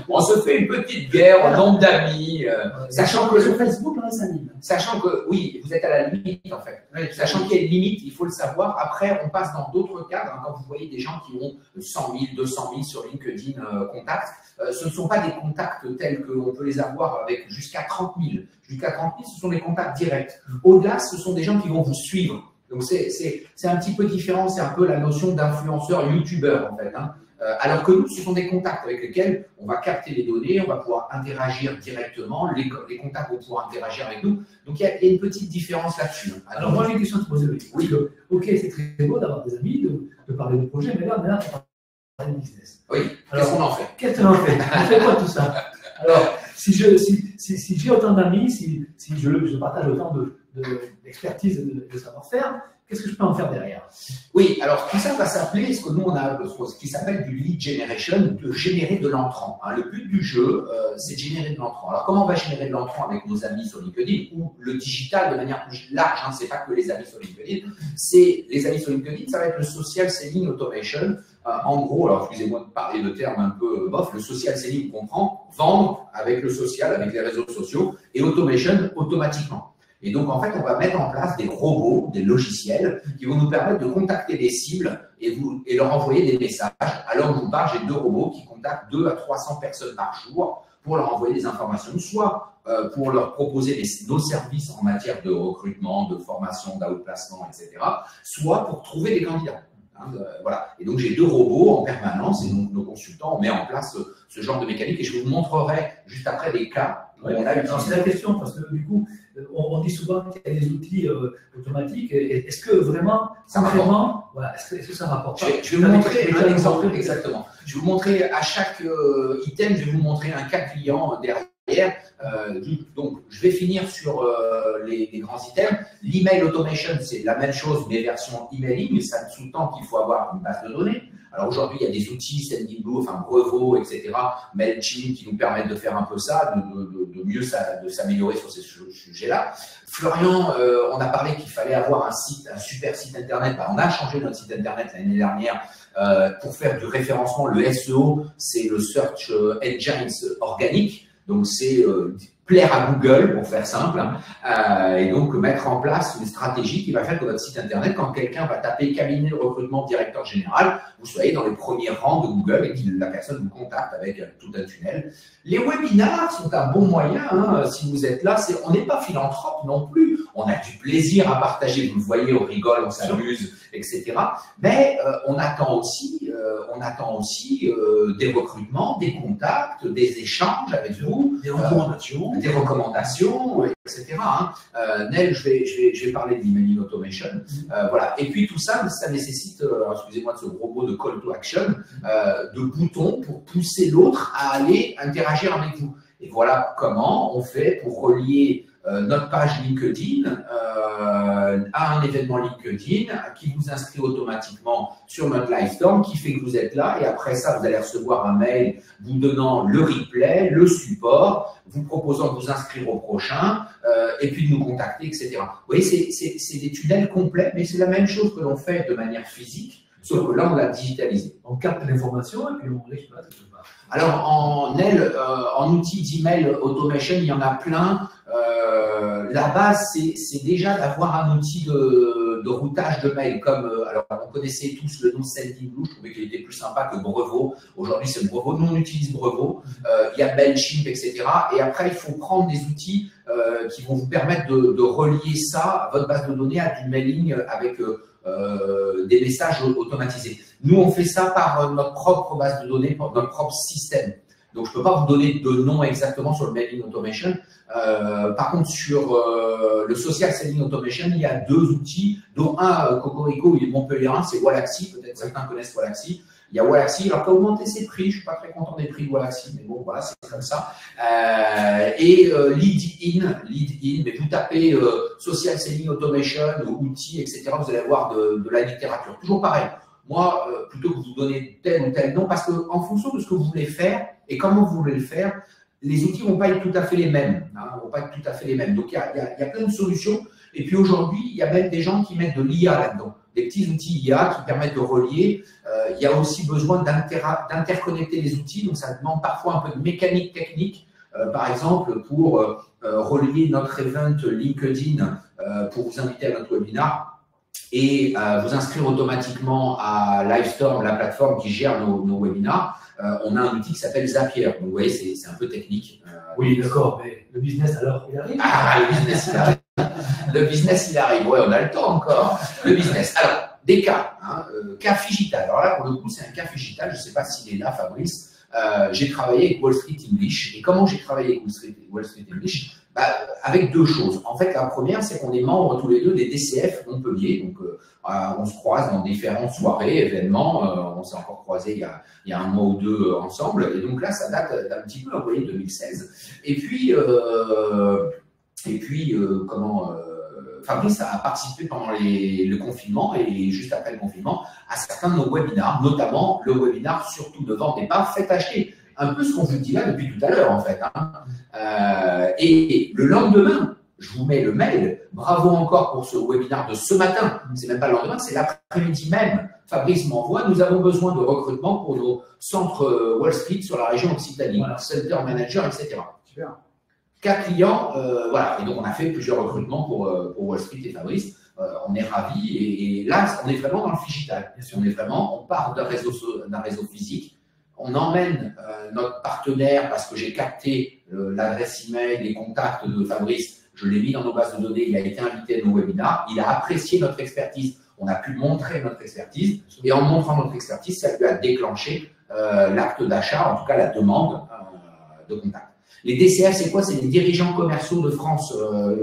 On se fait une petite guerre en nombre d'amis, sachant que sur Facebook, on a 5 000. Sachant que, oui, vous êtes à la limite, en fait. Sachant qu'il y a une limite, il faut le savoir. Après, on passe dans d'autres cadres. Quand vous voyez des gens qui ont 100 000, 200 000 sur LinkedIn contacts, ce ne sont pas des contacts tels qu'on peut les avoir avec jusqu'à 30 000. Jusqu'à 30 000, ce sont des contacts directs. Au-delà, ce sont des gens qui vont vous suivre. Donc, c'est un petit peu différent. C'est un peu la notion d'influenceur, youtubeur, en fait. Hein. Alors que nous, ce sont des contacts avec lesquels on va capter les données, on va pouvoir interagir directement, les contacts vont pouvoir interagir avec nous. Donc, il y a une petite différence là-dessus. Alors, moi, j'ai une question à te poser. Oui. Ok, c'est très beau d'avoir des amis, de parler de projet, mais là, on parle de business. Oui, qu'est-ce qu'on en fait? Qu'est-ce qu'on en fait? On fait quoi tout ça? Alors, si j'ai autant d'amis, si je partage autant d'expertise et de savoir-faire, qu'est-ce que je peux en faire derrière? Oui, alors tout ça va s'appeler, ce que nous on a, ce qui s'appelle du lead generation, de générer de l'entrant. Hein. Le but du jeu, c'est de générer de l'entrant. Alors comment on va générer de l'entrant avec nos amis sur LinkedIn ou le digital de manière plus large, hein, c'est pas que les amis sur LinkedIn, c'est les amis sur LinkedIn, ça va être le social selling automation. En gros, alors excusez-moi de parler de termes un peu bof, le social selling comprend vendre avec le social, avec les réseaux sociaux, et automation automatiquement. Et donc, en fait, on va mettre en place des robots, des logiciels qui vont nous permettre de contacter des cibles et leur envoyer des messages. Alors, je vous parle, j'ai 2 robots qui contactent 200 à 300 personnes par jour pour leur envoyer des informations, soit pour leur proposer nos services en matière de recrutement, de formation, d'outplacement, etc., soit pour trouver des candidats. Hein, voilà. Et donc, j'ai 2 robots en permanence et donc nos consultants, on met en place ce genre de mécanique et je vous montrerai juste après des cas. C'est la question parce que du coup, on dit souvent qu'il y a des outils automatiques. Est-ce que vraiment, concrètement, voilà, est-ce que ça rapporte? Je vais vous montrer un exemple, exactement. Je vais vous montrer à chaque item, je vais vous montrer un cas client derrière. Donc, je vais finir sur les grands items. L'email automation, c'est la même chose, mais version emailing, mais ça sous-tend qu'il faut avoir une base de données. Alors aujourd'hui, il y a des outils, Sendinblue, enfin Brevo, etc., Mailchimp qui nous permettent de faire un peu ça, de mieux s'améliorer sur ces sujets-là. Florian, on a parlé qu'il fallait avoir un super site internet. On a changé notre site internet l'année dernière pour faire du référencement. Le SEO, c'est le Search Engines organique. Donc c'est plaire à Google, pour faire simple, et donc mettre en place une stratégie qui va faire que votre site internet, quand quelqu'un va taper cabinet de recrutement directeur général, vous soyez dans les premiers rangs de Google et que la personne vous contacte avec tout un tunnel. Les webinars sont un bon moyen, hein, si vous êtes là, on n'est pas philanthrope non plus, on a du plaisir à partager, vous le voyez, on rigole, on s'amuse, etc. Mais on attend aussi des recrutements, des contacts, des échanges avec vous, des recommandations, etc. Hein. Nel, je vais parler d'emailing automation. Voilà. Et puis tout ça, ça nécessite, excusez-moi de ce gros mot de call to action, de boutons pour pousser l'autre à aller interagir avec vous. Et voilà comment on fait pour relier notre page LinkedIn à un événement LinkedIn qui vous inscrit automatiquement sur notre Livestorm, qui fait que vous êtes là, et après ça, vous allez recevoir un mail vous donnant le replay, le support, vous proposant de vous inscrire au prochain, et puis de nous contacter, etc. Vous voyez, c'est des tunnels complets, mais c'est la même chose que l'on fait de manière physique, sauf que là, on l'a digitalisé. On capte l'information et puis on l'exploite. Alors, en outils d'email automation, il y en a plein. La base, c'est déjà d'avoir un outil de routage de mail, comme, alors on connaissait tous le nom Sendinblue, je trouvais qu'il était plus sympa que Brevo. Aujourd'hui, c'est Brevo. Nous, on utilise Brevo. Il y a Mailchimp, etc. Et après, il faut prendre des outils qui vont vous permettre de relier ça, votre base de données, à du mailing avec des messages automatisés. Nous, on fait ça par notre propre base de données, par notre propre système. Donc, je ne peux pas vous donner de nom exactement sur le mailing automation. Par contre, sur le social selling automation, il y a deux outils, dont un Cocorico, il est montpelliérain, c'est Wallaxy. Peut-être certains connaissent Wallaxy. Il y a Wallaxy, alors qui a augmenté ses prix. Je ne suis pas très content des prix de Wallaxy, mais bon, voilà, c'est comme ça. Et LeadIn, mais vous tapez social selling automation, outils, etc. Vous allez avoir de la littérature. Toujours pareil. Moi, plutôt que vous donner tel ou tel nom, parce qu'en fonction de ce que vous voulez faire et comment vous voulez le faire, les outils ne vont pas être tout à fait les mêmes. Donc, il y a plein de solutions. Et puis aujourd'hui, il y a même des gens qui mettent de l'IA là-dedans. Des petits outils IA qui permettent de relier. Il y a aussi besoin d'interconnecter les outils. Donc, ça demande parfois un peu de mécanique technique. Par exemple, pour relier notre event LinkedIn pour vous inviter à notre webinar et vous inscrire automatiquement à Livestorm, la plateforme qui gère nos webinars. On a un outil qui s'appelle Zapier. Donc, vous voyez, c'est un peu technique. Oui, d'accord, mais le business, alors, il arrive? Ah, le business, il arrive. Le business, il arrive. Ouais, on a le temps encore. Le business. Alors, des cas. Cas Figital. Alors là, pour le coup, c'est un cas Figital. Je ne sais pas s'il est là, Fabrice. J'ai travaillé avec Wall Street English. Et comment j'ai travaillé avec Wall Street English? Avec deux choses. En fait, la première, c'est qu'on est membres tous les deux des DCF Montpellier. Donc, on se croise dans différentes soirées, événements. On s'est encore croisés il y a un mois ou deux ensemble. Et donc là, ça date d'un petit peu, vous voyez, 2016. Et puis Fabrice a participé pendant le confinement et juste après le confinement à certains de nos webinars, notamment le webinar Surtout ne vendez pas, faites acheter. Un peu ce qu'on vous dit là depuis tout à l'heure, en fait. Et le lendemain, je vous mets le mail. Bravo encore pour ce webinar de ce matin. C'est même pas le lendemain, c'est l'après-midi même. Fabrice m'envoie. Nous avons besoin de recrutement pour nos centres Wall Street sur la région Occitanie, center manager, etc. Super. 4 clients, voilà. Et donc, on a fait plusieurs recrutements pour Wall Street et Fabrice. On est ravis. Et là, on est vraiment dans le digital. On part d'un réseau physique. On emmène notre partenaire parce que j'ai capté l'adresse email, les contacts de Fabrice. Je l'ai mis dans nos bases de données. Il a été invité à nos webinars. Il a apprécié notre expertise. On a pu montrer notre expertise. Et en montrant notre expertise, ça lui a déclenché l'acte d'achat, en tout cas la demande de contact. Les DCF, c'est quoi? C'est les dirigeants commerciaux de France,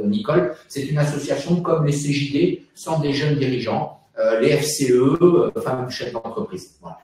Nicole. C'est une association comme les CJD, sans des jeunes dirigeants, les FCE, femmes chefs d'entreprise. Voilà.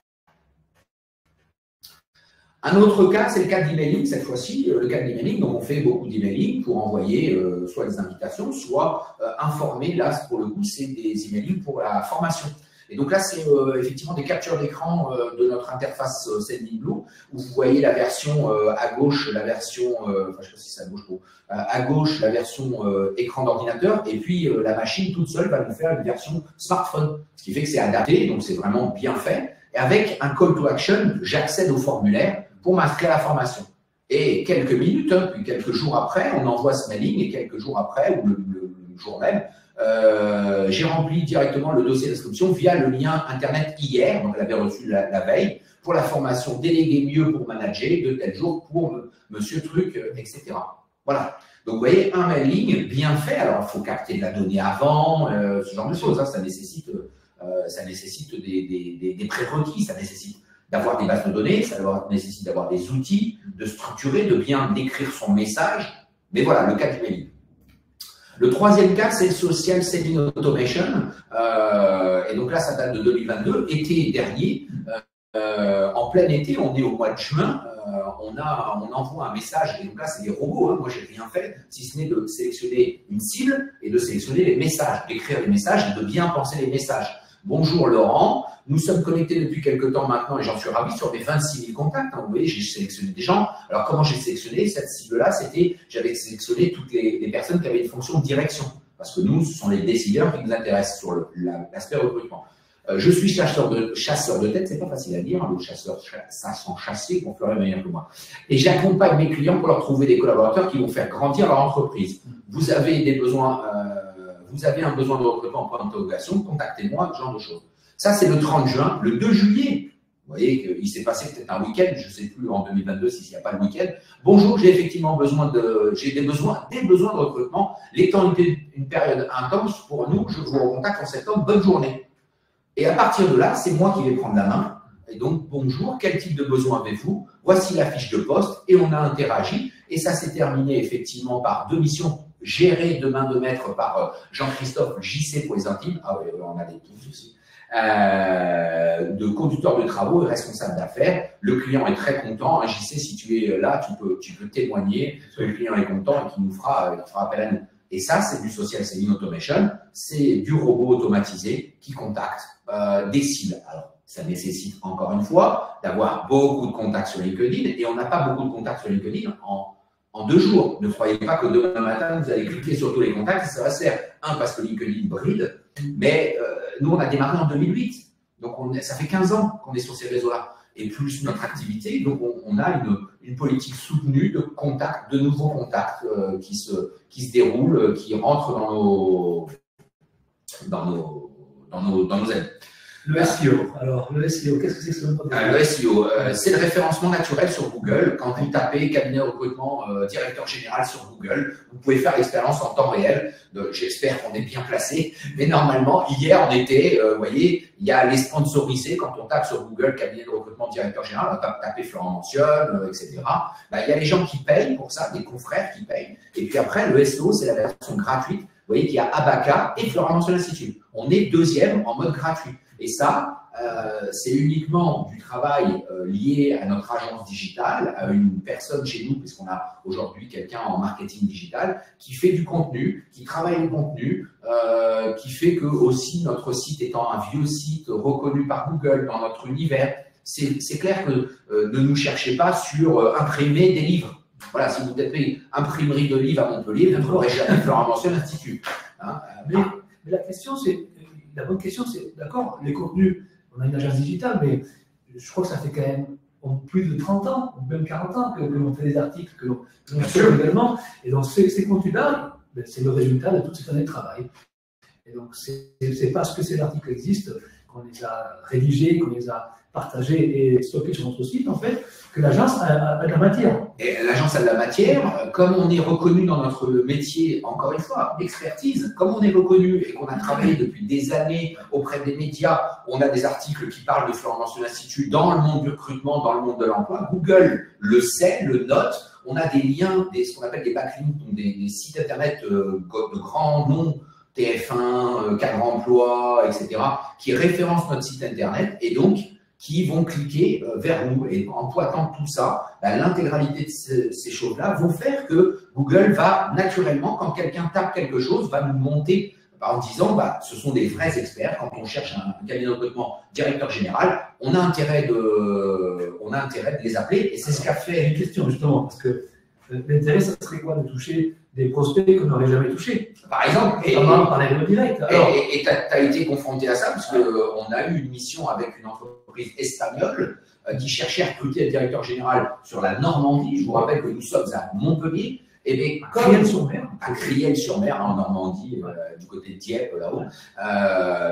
Un autre cas, c'est le cas d'emailing, cette fois-ci, le cas d'emailing. Donc, on fait beaucoup d'emailing pour envoyer soit des invitations, soit informer. Là, pour le coup, c'est des emailing pour la formation. Et donc là, c'est effectivement des captures d'écran de notre interface Sendinblue, où vous voyez la version à gauche, la version, enfin, je ne sais pas si c'est à gauche, à gauche, la version écran d'ordinateur, et puis la machine toute seule va nous faire une version smartphone, ce qui fait que c'est adapté, donc c'est vraiment bien fait. Et avec un call to action, j'accède au formulaire pour m'inscrire à la formation. Et quelques minutes, puis quelques jours après, on envoie ce mailing, et quelques jours après, ou le jour même, j'ai rempli directement le dossier d'inscription via le lien Internet hier, donc elle avait reçu la veille, pour la formation délégué mieux pour manager de tel jour pour monsieur truc, etc. Voilà. Donc, vous voyez, un mailing bien fait. Alors, il faut capter de la donnée avant, ce genre de choses. Hein, ça nécessite des prérequis, ça nécessite d'avoir des bases de données, ça nécessite d'avoir des outils, de structurer, de bien décrire son message. Mais voilà, le cas du mailing. Le troisième cas, c'est le Social Selling Automation. Et donc là, ça date de 2022, été dernier. En plein été, on est au mois de juin. On envoie un message, et donc là c'est des robots, hein. Moi j'ai rien fait, si ce n'est de sélectionner une cible et de sélectionner les messages, d'écrire les messages et de bien penser les messages. Bonjour Laurent, nous sommes connectés depuis quelques temps maintenant et j'en suis ravi sur mes 26 000 contacts, hein. Vous voyez, j'ai sélectionné des gens. Alors comment j'ai sélectionné cette cible-là? J'avais sélectionné toutes les personnes qui avaient une fonction de direction, parce que nous, ce sont les décideurs qui nous intéressent sur l'aspect recrutement. Je suis chasseur de tête, c'est pas facile à dire, hein, le chasseur, ça sent chasser, qu'on ferait meilleur que moi. Et j'accompagne mes clients pour leur trouver des collaborateurs qui vont faire grandir leur entreprise. Vous avez des besoins, vous avez un besoin de recrutement en point d'interrogation, contactez-moi, ce genre de choses. Ça, c'est le 30 juin. Le 2 juillet, vous voyez qu'il s'est passé peut-être un week-end, je ne sais plus en 2022 s'il n'y a pas le week-end. Bonjour, j'ai effectivement des besoins de recrutement. L'étant une période intense pour nous, je vous recontacte en septembre. Bonne journée. Et à partir de là, c'est moi qui vais prendre la main. Et donc, bonjour, quel type de besoin avez-vous? Voici la fiche de poste. Et on a interagi. Et ça s'est terminé effectivement par 2 missions gérées de main de maître par Jean-Christophe JC pour les intimes. Ah oui, on a des tous aussi. De conducteur de travaux et responsable d'affaires. Le client est très content. JC, si tu es là, tu peux témoigner que le client est content et qu'il nous fera appel à nous. Et ça, c'est du Social Selling Automation. C'est du robot automatisé qui contacte des cibles. Alors, ça nécessite encore une fois d'avoir beaucoup de contacts sur LinkedIn et on n'a pas beaucoup de contacts sur LinkedIn en 2 jours. Ne croyez pas que demain matin, vous allez cliquer sur tous les contacts et ça va se faire. Parce que LinkedIn bride, mais nous, on a démarré en 2008. Donc, ça fait 15 ans qu'on est sur ces réseaux-là. Et plus notre activité, donc on a une politique soutenue de contacts, de nouveaux contacts qui se déroulent, qui rentrent dans nos aides. Le SEO. Alors, le SEO, qu'est-ce que c'est que ce mot? Le SEO, c'est le référencement naturel sur Google. Quand vous tapez cabinet de recrutement directeur général sur Google, vous pouvez faire l'expérience en temps réel. J'espère qu'on est bien placé. Mais normalement, hier, on était, vous voyez, il y a les sponsorisés. Quand on tape sur Google cabinet de recrutement directeur général, on va taper Florent Mentionne, etc. Il y a les gens qui payent pour ça, des confrères qui payent. Et puis après, le SEO, c'est la version gratuite. Vous voyez qu'il y a Abaca et Florent Mentionne Institute. On est 2e en mode gratuit. Et ça, c'est uniquement du travail lié à notre agence digitale, à une personne chez nous, puisqu'on a aujourd'hui quelqu'un en marketing digital, qui fait du contenu, qui travaille le contenu, qui fait que aussi notre site étant un vieux site reconnu par Google dans notre univers, c'est clair que ne nous cherchez pas sur imprimer des livres. Voilà, si vous tapez imprimerie de livres à Montpellier, vous ne trouverez jamais Florent Mentionne Institut. Hein, mais la question, c'est... La bonne question, c'est, d'accord, les contenus, on a une agence digitale, mais je crois que ça fait quand même plus de 30 ans, ou même 40 ans que l'on fait des articles, que l'on fait également. Et donc, ces contenus-là, c'est le résultat de toutes ces années de travail. Et donc, c'est parce que ces articles existent qu'on les a rédigés, qu'on les a partagés et stockés sur notre site, en fait, que l'agence a de la matière. Et l'agence a de la matière, comme on est reconnu dans notre métier, encore une fois, d'expertise, comme on est reconnu et qu'on a travaillé depuis des années auprès des médias, on a des articles qui parlent de Florent Mentionne Institut dans le monde du recrutement, dans le monde de l'emploi. Google le sait, le note. On a des liens, ce qu'on appelle des backlinks, donc des sites internet de grands noms, TF1, Cadre Emploi, etc., qui référencent notre site internet et donc qui vont cliquer vers nous. Et en pointant tout ça, l'intégralité de ces choses-là vont faire que Google va naturellement, quand quelqu'un tape quelque chose, va nous monter en disant ce sont des vrais experts. Quand on cherche un cabinet de recrutement directeur général, on a intérêt de les appeler et c'est ce qu'a fait. Une question justement, parce que l'intérêt, ça serait quoi de toucher des prospects qu'on n'aurait jamais touchés? Par exemple, par les réseaux directs. Et tu as été confronté à ça, parce qu'on a eu une mission avec une entreprise espagnole qui cherchaient à recruter un directeur général sur la Normandie. Je vous rappelle que nous sommes à Montpellier. Et bien, à Criel-sur-Mer, en Normandie, du côté de Dieppe, là-haut,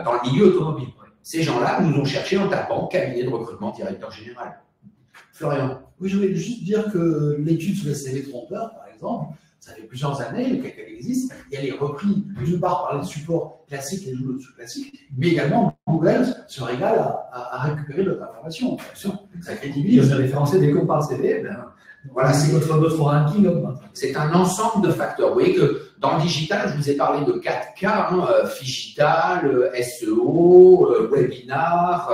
dans le milieu automobile. Ces gens-là nous ont cherché en tapant cabinet de recrutement directeur général. Florian. Oui, je voulais juste dire que l'étude sur les CV trompeurs, par exemple, ça fait plusieurs années qu'elle existe, et elle est reprise d'une part par les supports classiques et les journaux classiques, mais également Google se régale à récupérer notre information. Ça crédibilise. Vous avez référencé dès qu'on parle CV, voilà, c'est votre ranking. C'est un ensemble de facteurs. Vous voyez que dans le digital, je vous ai parlé de 4 cas, Figital, SEO, webinar,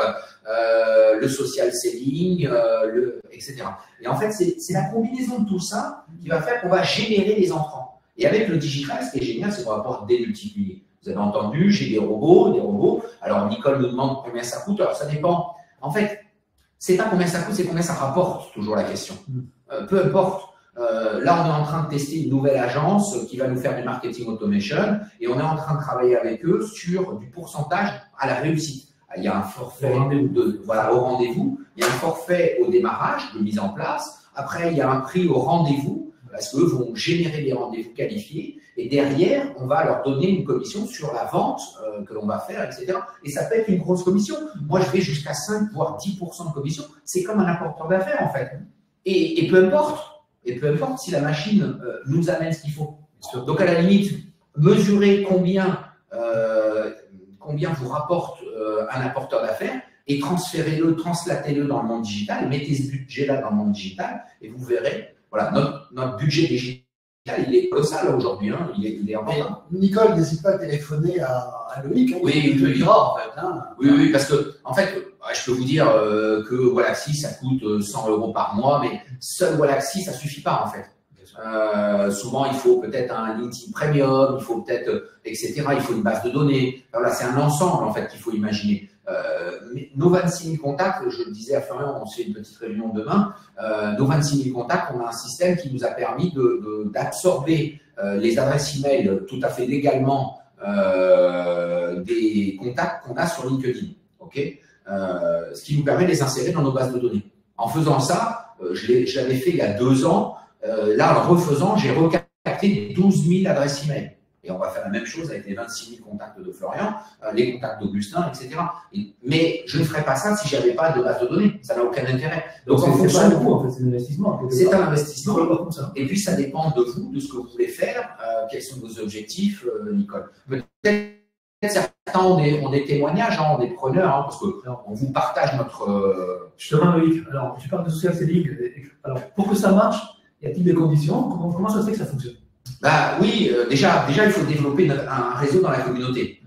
le social selling, etc. Et en fait, c'est la combinaison de tout ça qui va faire qu'on va générer des entrants. Et avec le digital, ce qui est génial, c'est qu'on va pouvoir démultiplier. Vous avez entendu, j'ai des robots. Alors, Nicole nous demande combien ça coûte. Alors, ça dépend. En fait, c'est pas combien ça coûte, c'est combien ça rapporte, toujours la question. Peu importe. Là, on est en train de tester une nouvelle agence qui va nous faire du marketing automation et on est en train de travailler avec eux sur du pourcentage à la réussite. Il y a un forfait au rendez-vous, il y a un forfait au démarrage de mise en place. Après, il y a un prix au rendez-vous parce qu'eux vont générer des rendez-vous qualifiés et derrière, on va leur donner une commission sur la vente que l'on va faire, etc. Et ça peut être une grosse commission. Moi, je vais jusqu'à 5 voire 10% de commission. C'est comme un apporteur d'affaires en fait. Et peu importe si la machine nous amène ce qu'il faut. Donc, à la limite, mesurer combien vous rapporte un apporteur d'affaires et transférez-le, translatez-le dans le monde digital, mettez ce budget-là dans le monde digital et vous verrez, voilà, notre budget digital, il est colossal aujourd'hui, hein, il est important. Nicole, n'hésite pas à téléphoner à Loïc. Oui, il te dira en fait. Oui, parce que, en fait, je peux vous dire que Wallaxy, ça coûte 100 € par mois, mais seul Wallaxy, ça ne suffit pas en fait. Souvent, il faut peut-être un outil premium, il faut peut-être, etc. Il faut une base de données. Voilà, c'est un ensemble en fait qu'il faut imaginer. Nos 26 000 contacts, je le disais à Florian, on se fait une petite réunion demain. Nos 26 000 contacts, on a un système qui nous a permis d'absorber les adresses email tout à fait légalement des contacts qu'on a sur LinkedIn. Okay, ce qui nous permet de les insérer dans nos bases de données. En faisant ça, je l'avais fait il y a 2 ans. Là, en refaisant, j'ai recapté 12 000 adresses email. Et on va faire la même chose avec les 26 000 contacts de Florian, les contacts d'Augustin, etc. Mais je ne ferais pas ça si je n'avais pas de base de données. Ça n'a aucun intérêt. Donc, c'est pas un coût, en fait, c'est un investissement. C'est un investissement. Et puis, ça dépend de vous, de ce que vous voulez faire. Quels sont vos objectifs, Nicole? Peut-être certains ont des témoignages, ont des preneurs, parce qu'on vous partage notre… Justement, Loïc, alors, tu parles de social selling. Alors, pour que ça marche, y a-t-il des conditions? Comment ça se fait que ça fonctionne? Bah oui, déjà, il faut développer un réseau dans la communauté.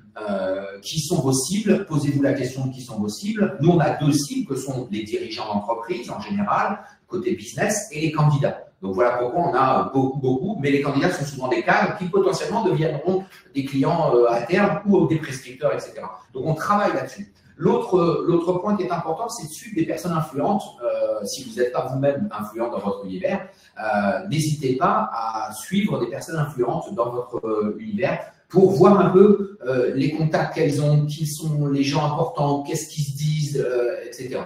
Qui sont vos cibles? Posez-vous la question de qui sont vos cibles. Nous, on a 2 cibles que sont les dirigeants d'entreprise en général, côté business, et les candidats. Donc voilà pourquoi on a beaucoup, mais les candidats sont souvent des cadres qui potentiellement deviendront des clients à terme ou des prescripteurs, etc. Donc on travaille là-dessus. L'autre point qui est important, c'est de suivre des personnes influentes. Si vous n'êtes pas vous-même influent dans votre univers, n'hésitez pas à suivre des personnes influentes dans votre univers pour voir un peu les contacts qu'elles ont, qui sont les gens importants, qu'est-ce qu'ils se disent, etc.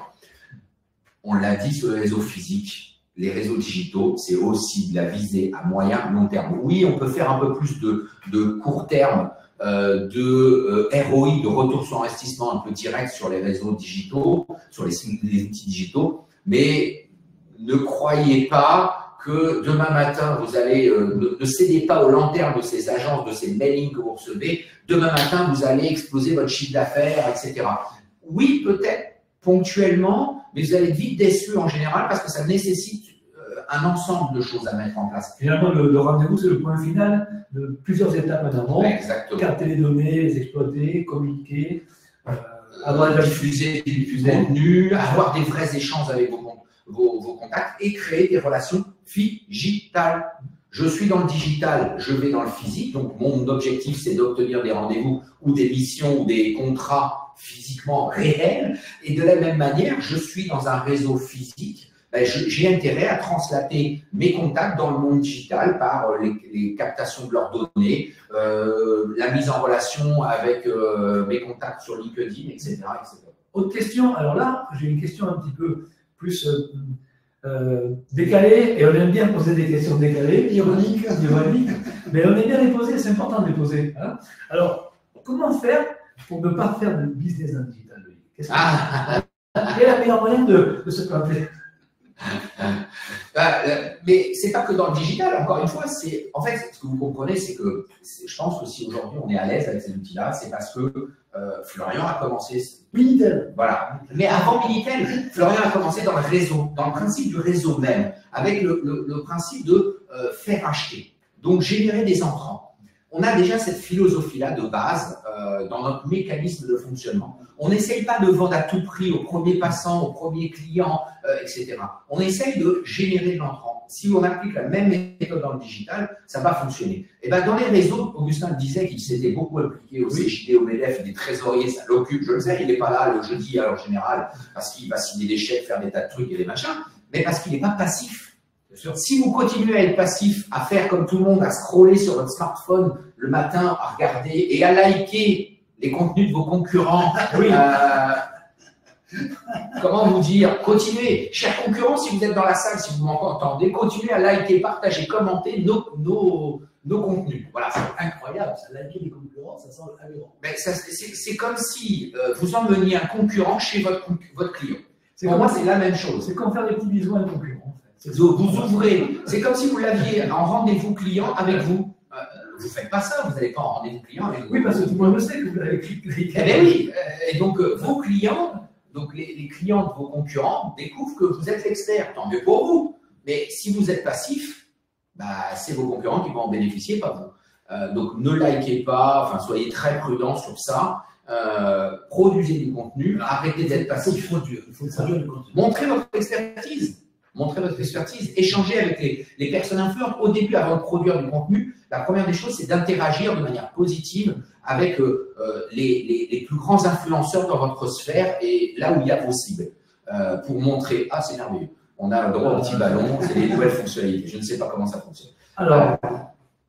On l'a dit sur les réseaux physiques, les réseaux digitaux, c'est aussi de la visée à moyen, long terme. Oui, on peut faire un peu plus de court terme, de ROI, de retour sur investissement un peu direct sur les réseaux digitaux, sur les outils digitaux, mais ne croyez pas que demain matin, vous allez, ne cédez pas aux lanternes de ces agences, de ces mailings que vous recevez, demain matin, vous allez exploser votre chiffre d'affaires, etc. Oui, peut-être ponctuellement, mais vous allez être vite déçu en général parce que ça nécessite un ensemble de choses à mettre en place. Finalement, le rendez-vous, c'est le point final de plusieurs étapes en amont. Exactement. Capter les données, les exploiter, communiquer, avoir diffuser du contenu, avoir des vrais échanges avec vos contacts et créer des relations digitales. Je suis dans le digital, je vais dans le physique. Donc, mon objectif, c'est d'obtenir des rendez-vous ou des missions ou des contrats physiquement réels. Et de la même manière, je suis dans un réseau physique. J'ai intérêt à translater mes contacts dans le monde digital par les captations de leurs données, la mise en relation avec mes contacts sur LinkedIn, etc. Autre question, alors là, j'ai une question un petit peu plus décalés, et on aime bien poser des questions décalées, Ironique. mais on aime bien les poser, c'est important de les poser. Hein. Alors, comment faire pour ne pas faire de business dans le digital, Loïc? Quel est le meilleur moyen de se planter? Mais c'est pas que dans le digital, encore une fois, c'est en fait ce que vous comprenez, c'est que je pense que si aujourd'hui on est à l'aise avec ces outils-là, c'est parce que Florian a commencé. Minitel. Voilà. Mais avant Minitel, Florian a commencé dans le réseau, dans le principe du réseau même, avec le principe de faire acheter, donc générer des entrants. On a déjà cette philosophie-là de base dans notre mécanisme de fonctionnement. On n'essaye pas de vendre à tout prix au premier passant, au premier client, etc. On essaye de générer de l'entrant. Si on applique la même méthode dans le digital, ça va fonctionner. Et ben dans les réseaux, Augustin le disait qu'il s'était beaucoup impliqué au CJD, au MEDEF, il est trésorier, ça l'occupe, je le sais, il n'est pas là le jeudi à l'heure générale parce qu'il va signer des chèques, faire des tas de trucs et des machins, mais parce qu'il n'est pas passif. Si vous continuez à être passif, à faire comme tout le monde, à scroller sur votre smartphone le matin, à regarder et à liker les contenus de vos concurrents, comment vous dire, continuez. Chers concurrents, si vous êtes dans la salle, si vous m'entendez, continuez à liker, partager, commenter nos contenus. Voilà, c'est incroyable. Ça, liker les concurrents, ça sent aberrant. C'est comme si vous emmeniez un concurrent chez votre client. Pour moi, c'est la même chose. C'est comme faire des petits bisous à un concurrent. Vous ouvrez, c'est comme si vous l'aviez en rendez-vous client avec vous. Vous ne faites pas ça, vous n'allez pas en rendez-vous client avec vous. Oui, parce que tout le monde le sait que vous avez cliqué. Eh bien oui, et donc vos clients, donc les clients de vos concurrents découvrent que vous êtes l'expert, tant mieux pour vous. Mais si vous êtes passif, bah, c'est vos concurrents qui vont en bénéficier, pas vous. Donc ne likez pas, enfin soyez très prudents sur ça. Produisez du contenu, arrêtez d'être passif. Il faut produire du contenu. Montrez votre expertise. Montrez votre expertise, échangez avec les personnes influentes. Au début, avant de produire du contenu, la première des choses, c'est d'interagir de manière positive avec les plus grands influenceurs dans votre sphère et là où il y a vos cibles, pour montrer, ah c'est merveilleux, on a le droit au petit ballon, c'est les nouvelles fonctionnalités, je ne sais pas comment ça fonctionne. Alors,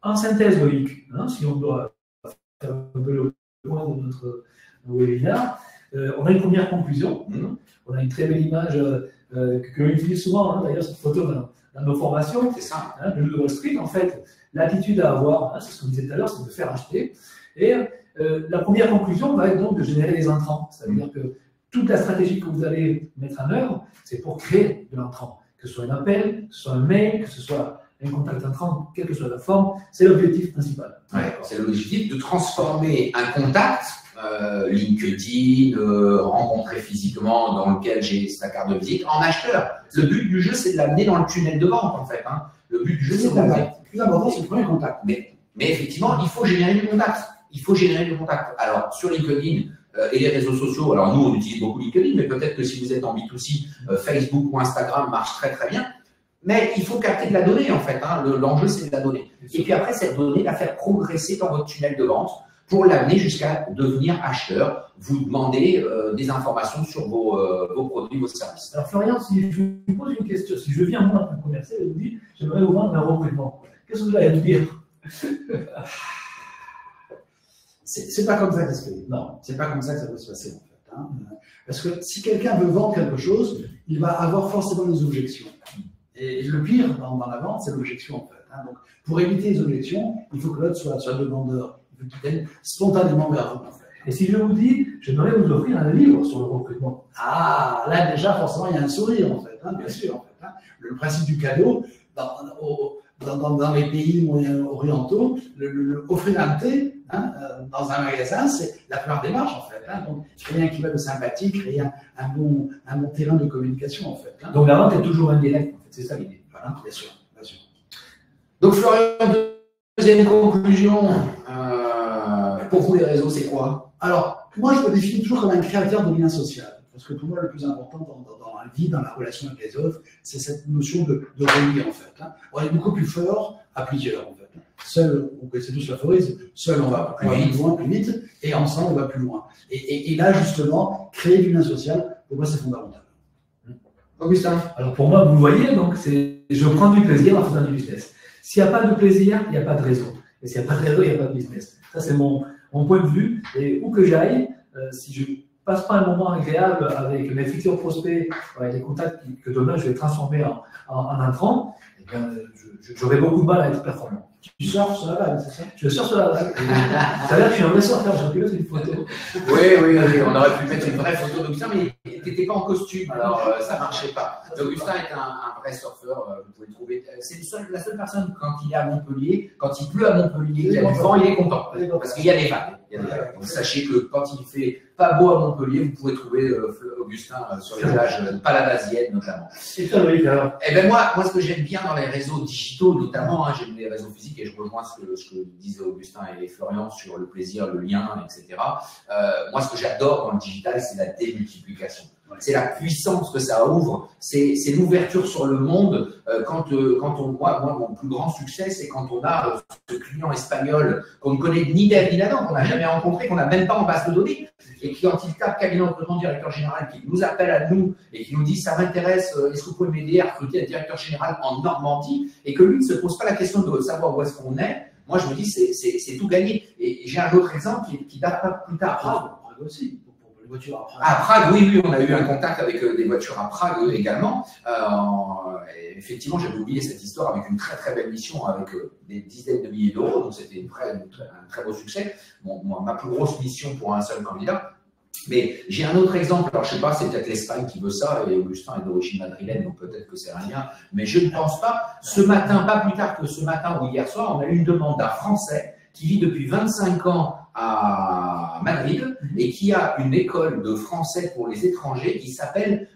en synthèse, Loïc, hein, si on doit faire un peu le point de notre webinaire, on a une première conclusion, on a une très belle image que l'on utilise souvent, hein, d'ailleurs, cette photo dans nos formations. C'est ça. Hein, le Wall Street, en fait, l'attitude à avoir, hein, c'est ce qu'on disait tout à l'heure, c'est de faire acheter. Et la première conclusion va être donc de générer des entrants. C'est-à-dire que toute la stratégie que vous allez mettre en œuvre, c'est pour créer de l'entrant. Que ce soit un appel, que ce soit un mail, que ce soit un contact entrant, quelle que soit la forme, c'est l'objectif principal. Ouais, c'est l'objectif de transformer un contact, LinkedIn, rencontrer physiquement dans lequel j'ai sa carte de visite, en acheteur. Le but du jeu, c'est de l'amener dans le tunnel de vente, en fait. Hein. Le but du jeu, c'est de l'amener. Le plus important, c'est le premier contact. Mais effectivement, il faut générer du contact. Il faut générer du contact. Alors, sur LinkedIn et les réseaux sociaux, alors nous, on utilise beaucoup LinkedIn, mais peut-être que si vous êtes en B2C, Facebook ou Instagram marche très très bien. Mais il faut capter de la donnée, en fait. Hein. L'enjeu, c'est de la donnée. Et puis après, cette donnée, la faire progresser dans votre tunnel de vente pour l'amener jusqu'à devenir acheteur. Vous demandez des informations sur vos produits, vos services. Alors, Florian, si je vous pose une question, si je viens moi en tant que commercial et vous dis, j'aimerais vous vendre un recrutement, qu'est-ce que vous allez me dire? C'est pas comme ça que ça se fait. Non, c'est pas comme ça que ça peut se passer, en fait. Hein. Parce que si quelqu'un veut vendre quelque chose, il va avoir forcément des objections. Et le pire dans la vente, c'est l'objection, en fait. Hein. Donc, pour éviter les objections, il faut que l'autre soit demandeur. Il faut qu'il vienne spontanément vers vous, en fait. Et si je vous dis, j'aimerais vous offrir un livre sur le recrutement. Ah, là déjà, forcément, il y a un sourire, en fait, hein, bien sûr. En fait, hein. Le principe du cadeau, dans les pays moyen-orientaux, offrir un thé dans un magasin, c'est la première démarche, en fait. Hein. Donc, créer un climat de sympathie, créer un bon terrain de communication, en fait. Hein. Donc, la vente est toujours indirecte, en fait. C'est ça l'idée. Voilà, bien sûr, bien sûr. Donc, Florian, deuxième conclusion. Pour vous, les réseaux, c'est quoi? Alors, moi, je me définis toujours comme un créateur de liens sociaux. Parce que pour moi, le plus important dans la vie, dans la relation avec les autres, c'est cette notion de relier, en fait. Hein. On est beaucoup plus fort à plusieurs, en fait. Seul, on connaît tous l'aphorisme, seul on va plus loin, plus vite, et ensemble on va plus loin. Et là, justement, créer du lien social, pour moi, c'est fondamental. Augustin? Alors pour moi, vous voyez, donc je prends du plaisir en faisant du business. S'il n'y a pas de plaisir, il n'y a pas de réseau. Et s'il n'y a pas de réseau, il n'y a pas de business. Ça, c'est mon point de vue. Et où que j'aille, si je passe pas un moment agréable avec mes futurs prospects, avec les contacts que demain je vais transformer en intrants, eh bien, j'aurai beaucoup de mal à être performant. Tu surfes sur la vague, c'est ça? Je surfe sur la vague. Ça a l'air que je suis un vrai surfeur, j'aurais pu mettre une photo. Oui, on aurait pu mettre une vraie photo d'Augustin, mais tu n'étais pas en costume, alors ça ne marchait pas. Augustin est un vrai surfeur, vous pouvez le trouver. C'est la seule personne, quand il est à Montpellier, quand il pleut à Montpellier, il y a du vent, il est content. Parce qu'il y a des vagues. Donc sachez que quand il fait pas beau à Montpellier, vous pouvez trouver Augustin sur les plages paladasiennes notamment. Et toi, Loïc, alors? Eh ben moi, ce que j'aime bien dans les réseaux digitaux, notamment, hein, j'aime les réseaux physiques et je rejoins ce que disaient Augustin et Florian sur le plaisir, le lien, etc. Moi, ce que j'adore dans le digital, c'est la démultiplication. C'est la puissance que ça ouvre, c'est l'ouverture sur le monde. Moi, mon plus grand succès, c'est quand on a ce client espagnol qu'on ne connaît ni d'Ève ni d'Adam, qu'on n'a jamais rencontré, qu'on n'a même pas en base de données, et qui, quand il tape cabinet de recrutement directeur général, qui nous appelle à nous et qui nous dit ça m'intéresse, est-ce que vous pouvez m'aider à recruter un directeur général en Normandie, et que lui ne se pose pas la question de savoir où est-ce qu'on est. Moi, je me dis c'est tout gagné. Et j'ai un autre exemple qui date pas plus tard. Prague aussi. Voitures à Prague. À Prague, oui, on a eu un contact avec des voitures à Prague également. Effectivement, j'avais oublié cette histoire avec une très très belle mission avec des dizaines de milliers d'euros, donc c'était un très beau succès. Ma plus grosse mission pour un seul candidat. Mais j'ai un autre exemple, alors je ne sais pas, c'est peut-être l'Espagne qui veut ça, et Augustin est d'origine madrilène, donc peut-être que c'est un lien, mais je ne pense pas. Ce matin, pas plus tard que ce matin ou hier soir, on a eu une demande d'un Français qui vit depuis 25 ans à Madrid et qui a une école de français pour les étrangers qui s'appelle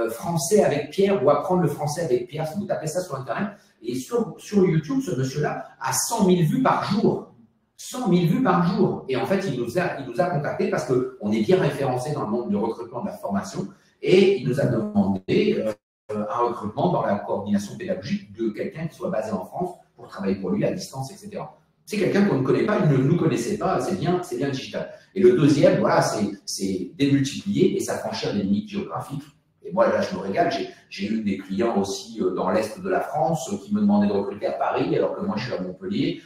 Français avec Pierre ou Apprendre le français avec Pierre, si vous tapez ça sur Internet. Et sur YouTube, ce monsieur-là a 100 000 vues par jour. 100 000 vues par jour. Et en fait, il nous a contactés parce qu'on est bien référencé dans le monde du recrutement de la formation et il nous a demandé un recrutement dans la coordination pédagogique de quelqu'un qui soit basé en France pour travailler pour lui à distance, etc. C'est quelqu'un qu'on ne connaît pas, il ne nous connaissait pas, c'est bien digital. Et le deuxième, voilà, c'est démultiplier et s'affranchir des limites géographiques. Et moi, là, je me régale. J'ai eu des clients aussi dans l'Est de la France qui me demandaient de recruter à Paris, alors que moi, je suis à Montpellier.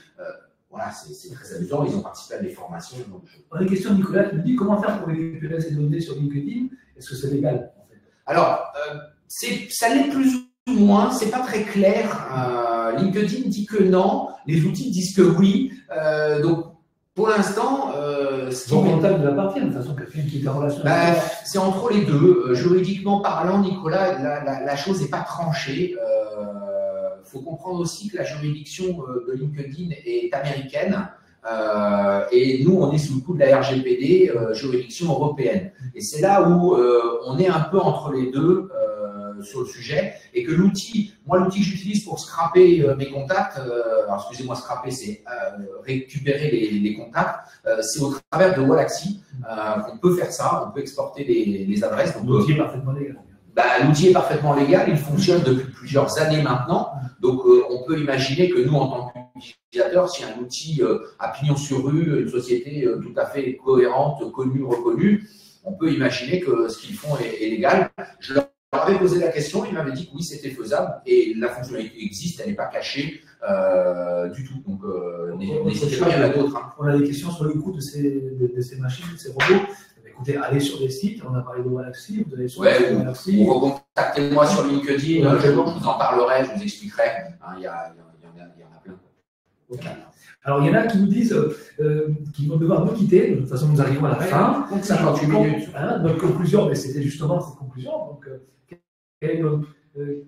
Voilà, c'est très amusant. Ils ont participé à des formations. Donc On a une question de Nicolas qui nous dit comment faire pour récupérer ces données sur LinkedIn? Est-ce que c'est légal en fait? Alors, ça l'est plus ou moins, c'est pas très clair. LinkedIn dit que non, les outils disent que oui. Donc, pour l'instant, Son comptable de la partie, de toute façon, quelqu'un qui est en relation avec c'est entre les deux. Juridiquement parlant, Nicolas, la chose n'est pas tranchée. Faut comprendre aussi que la juridiction de LinkedIn est américaine. Et nous, on est sous le coup de la RGPD, juridiction européenne. Et c'est là où on est un peu entre les deux sur le sujet, et que l'outil que j'utilise pour scraper mes contacts, alors excusez-moi, scraper, c'est récupérer les contacts, c'est au travers de Wallaxy qu'on peut faire ça, on peut exporter les adresses. l'outil est parfaitement légal. L'outil est parfaitement légal, il fonctionne depuis plusieurs années maintenant, donc on peut imaginer que nous, en tant qu'utilisateurs, si un outil à pignon sur rue, une société tout à fait cohérente, connue, reconnue, on peut imaginer que ce qu'ils font est légal. Je leur avais posé la question, ils m'avaient dit que oui, c'était faisable, et la fonctionnalité existe, elle n'est pas cachée du tout, donc n'hésitez pas, il y en a d'autres. Hein. On a des questions sur le coût de ces machines, de ces robots. Écoutez, allez sur les sites, on a parlé de Wallaxy, vous allez sur Wallaxy. Ou recontactez-moi sur LinkedIn, je vous en parlerai, je vous expliquerai. Il y en a plein. Okay. Alors, il y en a qui nous disent qu'ils vont devoir nous quitter. De toute façon, nous arrivons à la fin. 58 minutes. Notre conclusion, mais c'était justement cette conclusion. Donc,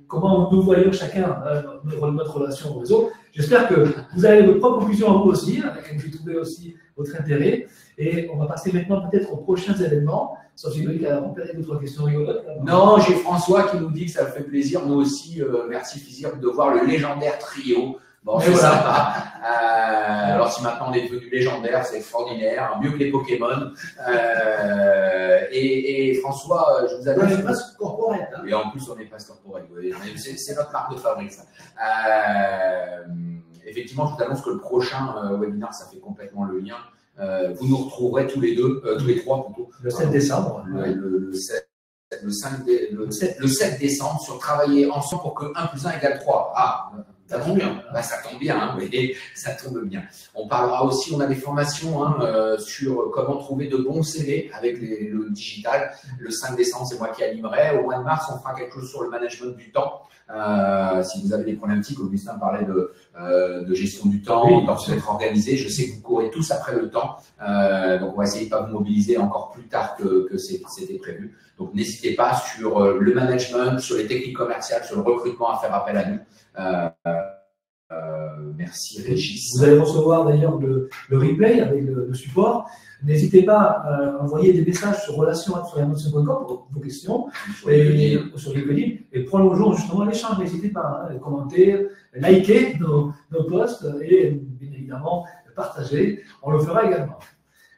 comment nous voyons chacun notre relation au réseau. J'espère que vous avez votre propre conclusion à vous aussi, avec j'ai trouvé aussi votre intérêt. Et on va passer maintenant peut-être aux prochains événements. Sauf si Loïc a repéré d'autres questions rigolotes. Non, j'ai François qui nous dit que ça fait plaisir. Nous aussi, merci Fizir, de voir le légendaire trio. Bon, c'est sympa. Alors, si maintenant on est devenu légendaire, c'est extraordinaire, mieux que les Pokémon. Et François, je vous avais. On est presque corporate. Hein. Et en plus, on est presque corporate. Oui. C'est notre marque de fabrique, ça. Effectivement, je vous annonce que le prochain webinaire, ça fait complètement le lien. Vous nous retrouverez tous les deux, tous les trois plutôt. Le 7 décembre. Le 7 décembre sur travailler ensemble pour que 1 + 1 = 3. Ah, Ça tombe bien. Bah, ça tombe bien, hein, mais ça tombe bien. On parlera aussi, on a des formations sur comment trouver de bons CV avec le digital. Le 5 décembre, c'est moi qui animerai. Au mois de mars, on fera quelque chose sur le management du temps. Si vous avez des problématiques, Augustin parlait de gestion du temps, oui, d'être organisé. Je sais que vous courez tous après le temps. Donc, on va essayer de pas vous mobiliser encore plus tard que c'était prévu. Donc, n'hésitez pas sur le management, sur les techniques commerciales, sur le recrutement à faire appel à nous. Merci Régis. Vous allez recevoir d'ailleurs le replay avec le support. N'hésitez pas à envoyer des messages sur relation@florianmonson.com pour vos questions sur LinkedIn et prolongeons justement l'échange. N'hésitez pas à commenter, liker nos posts et bien évidemment partager. On le fera également.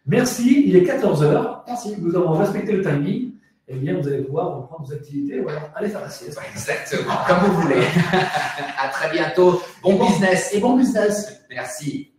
Merci, il est 14 h. Merci. Nous avons respecté le timing. Eh bien, vous allez pouvoir reprendre vos activités ou alors aller faire la sieste. Exactement, comme vous voulez. À très bientôt. Bon business. Et bon business. Merci.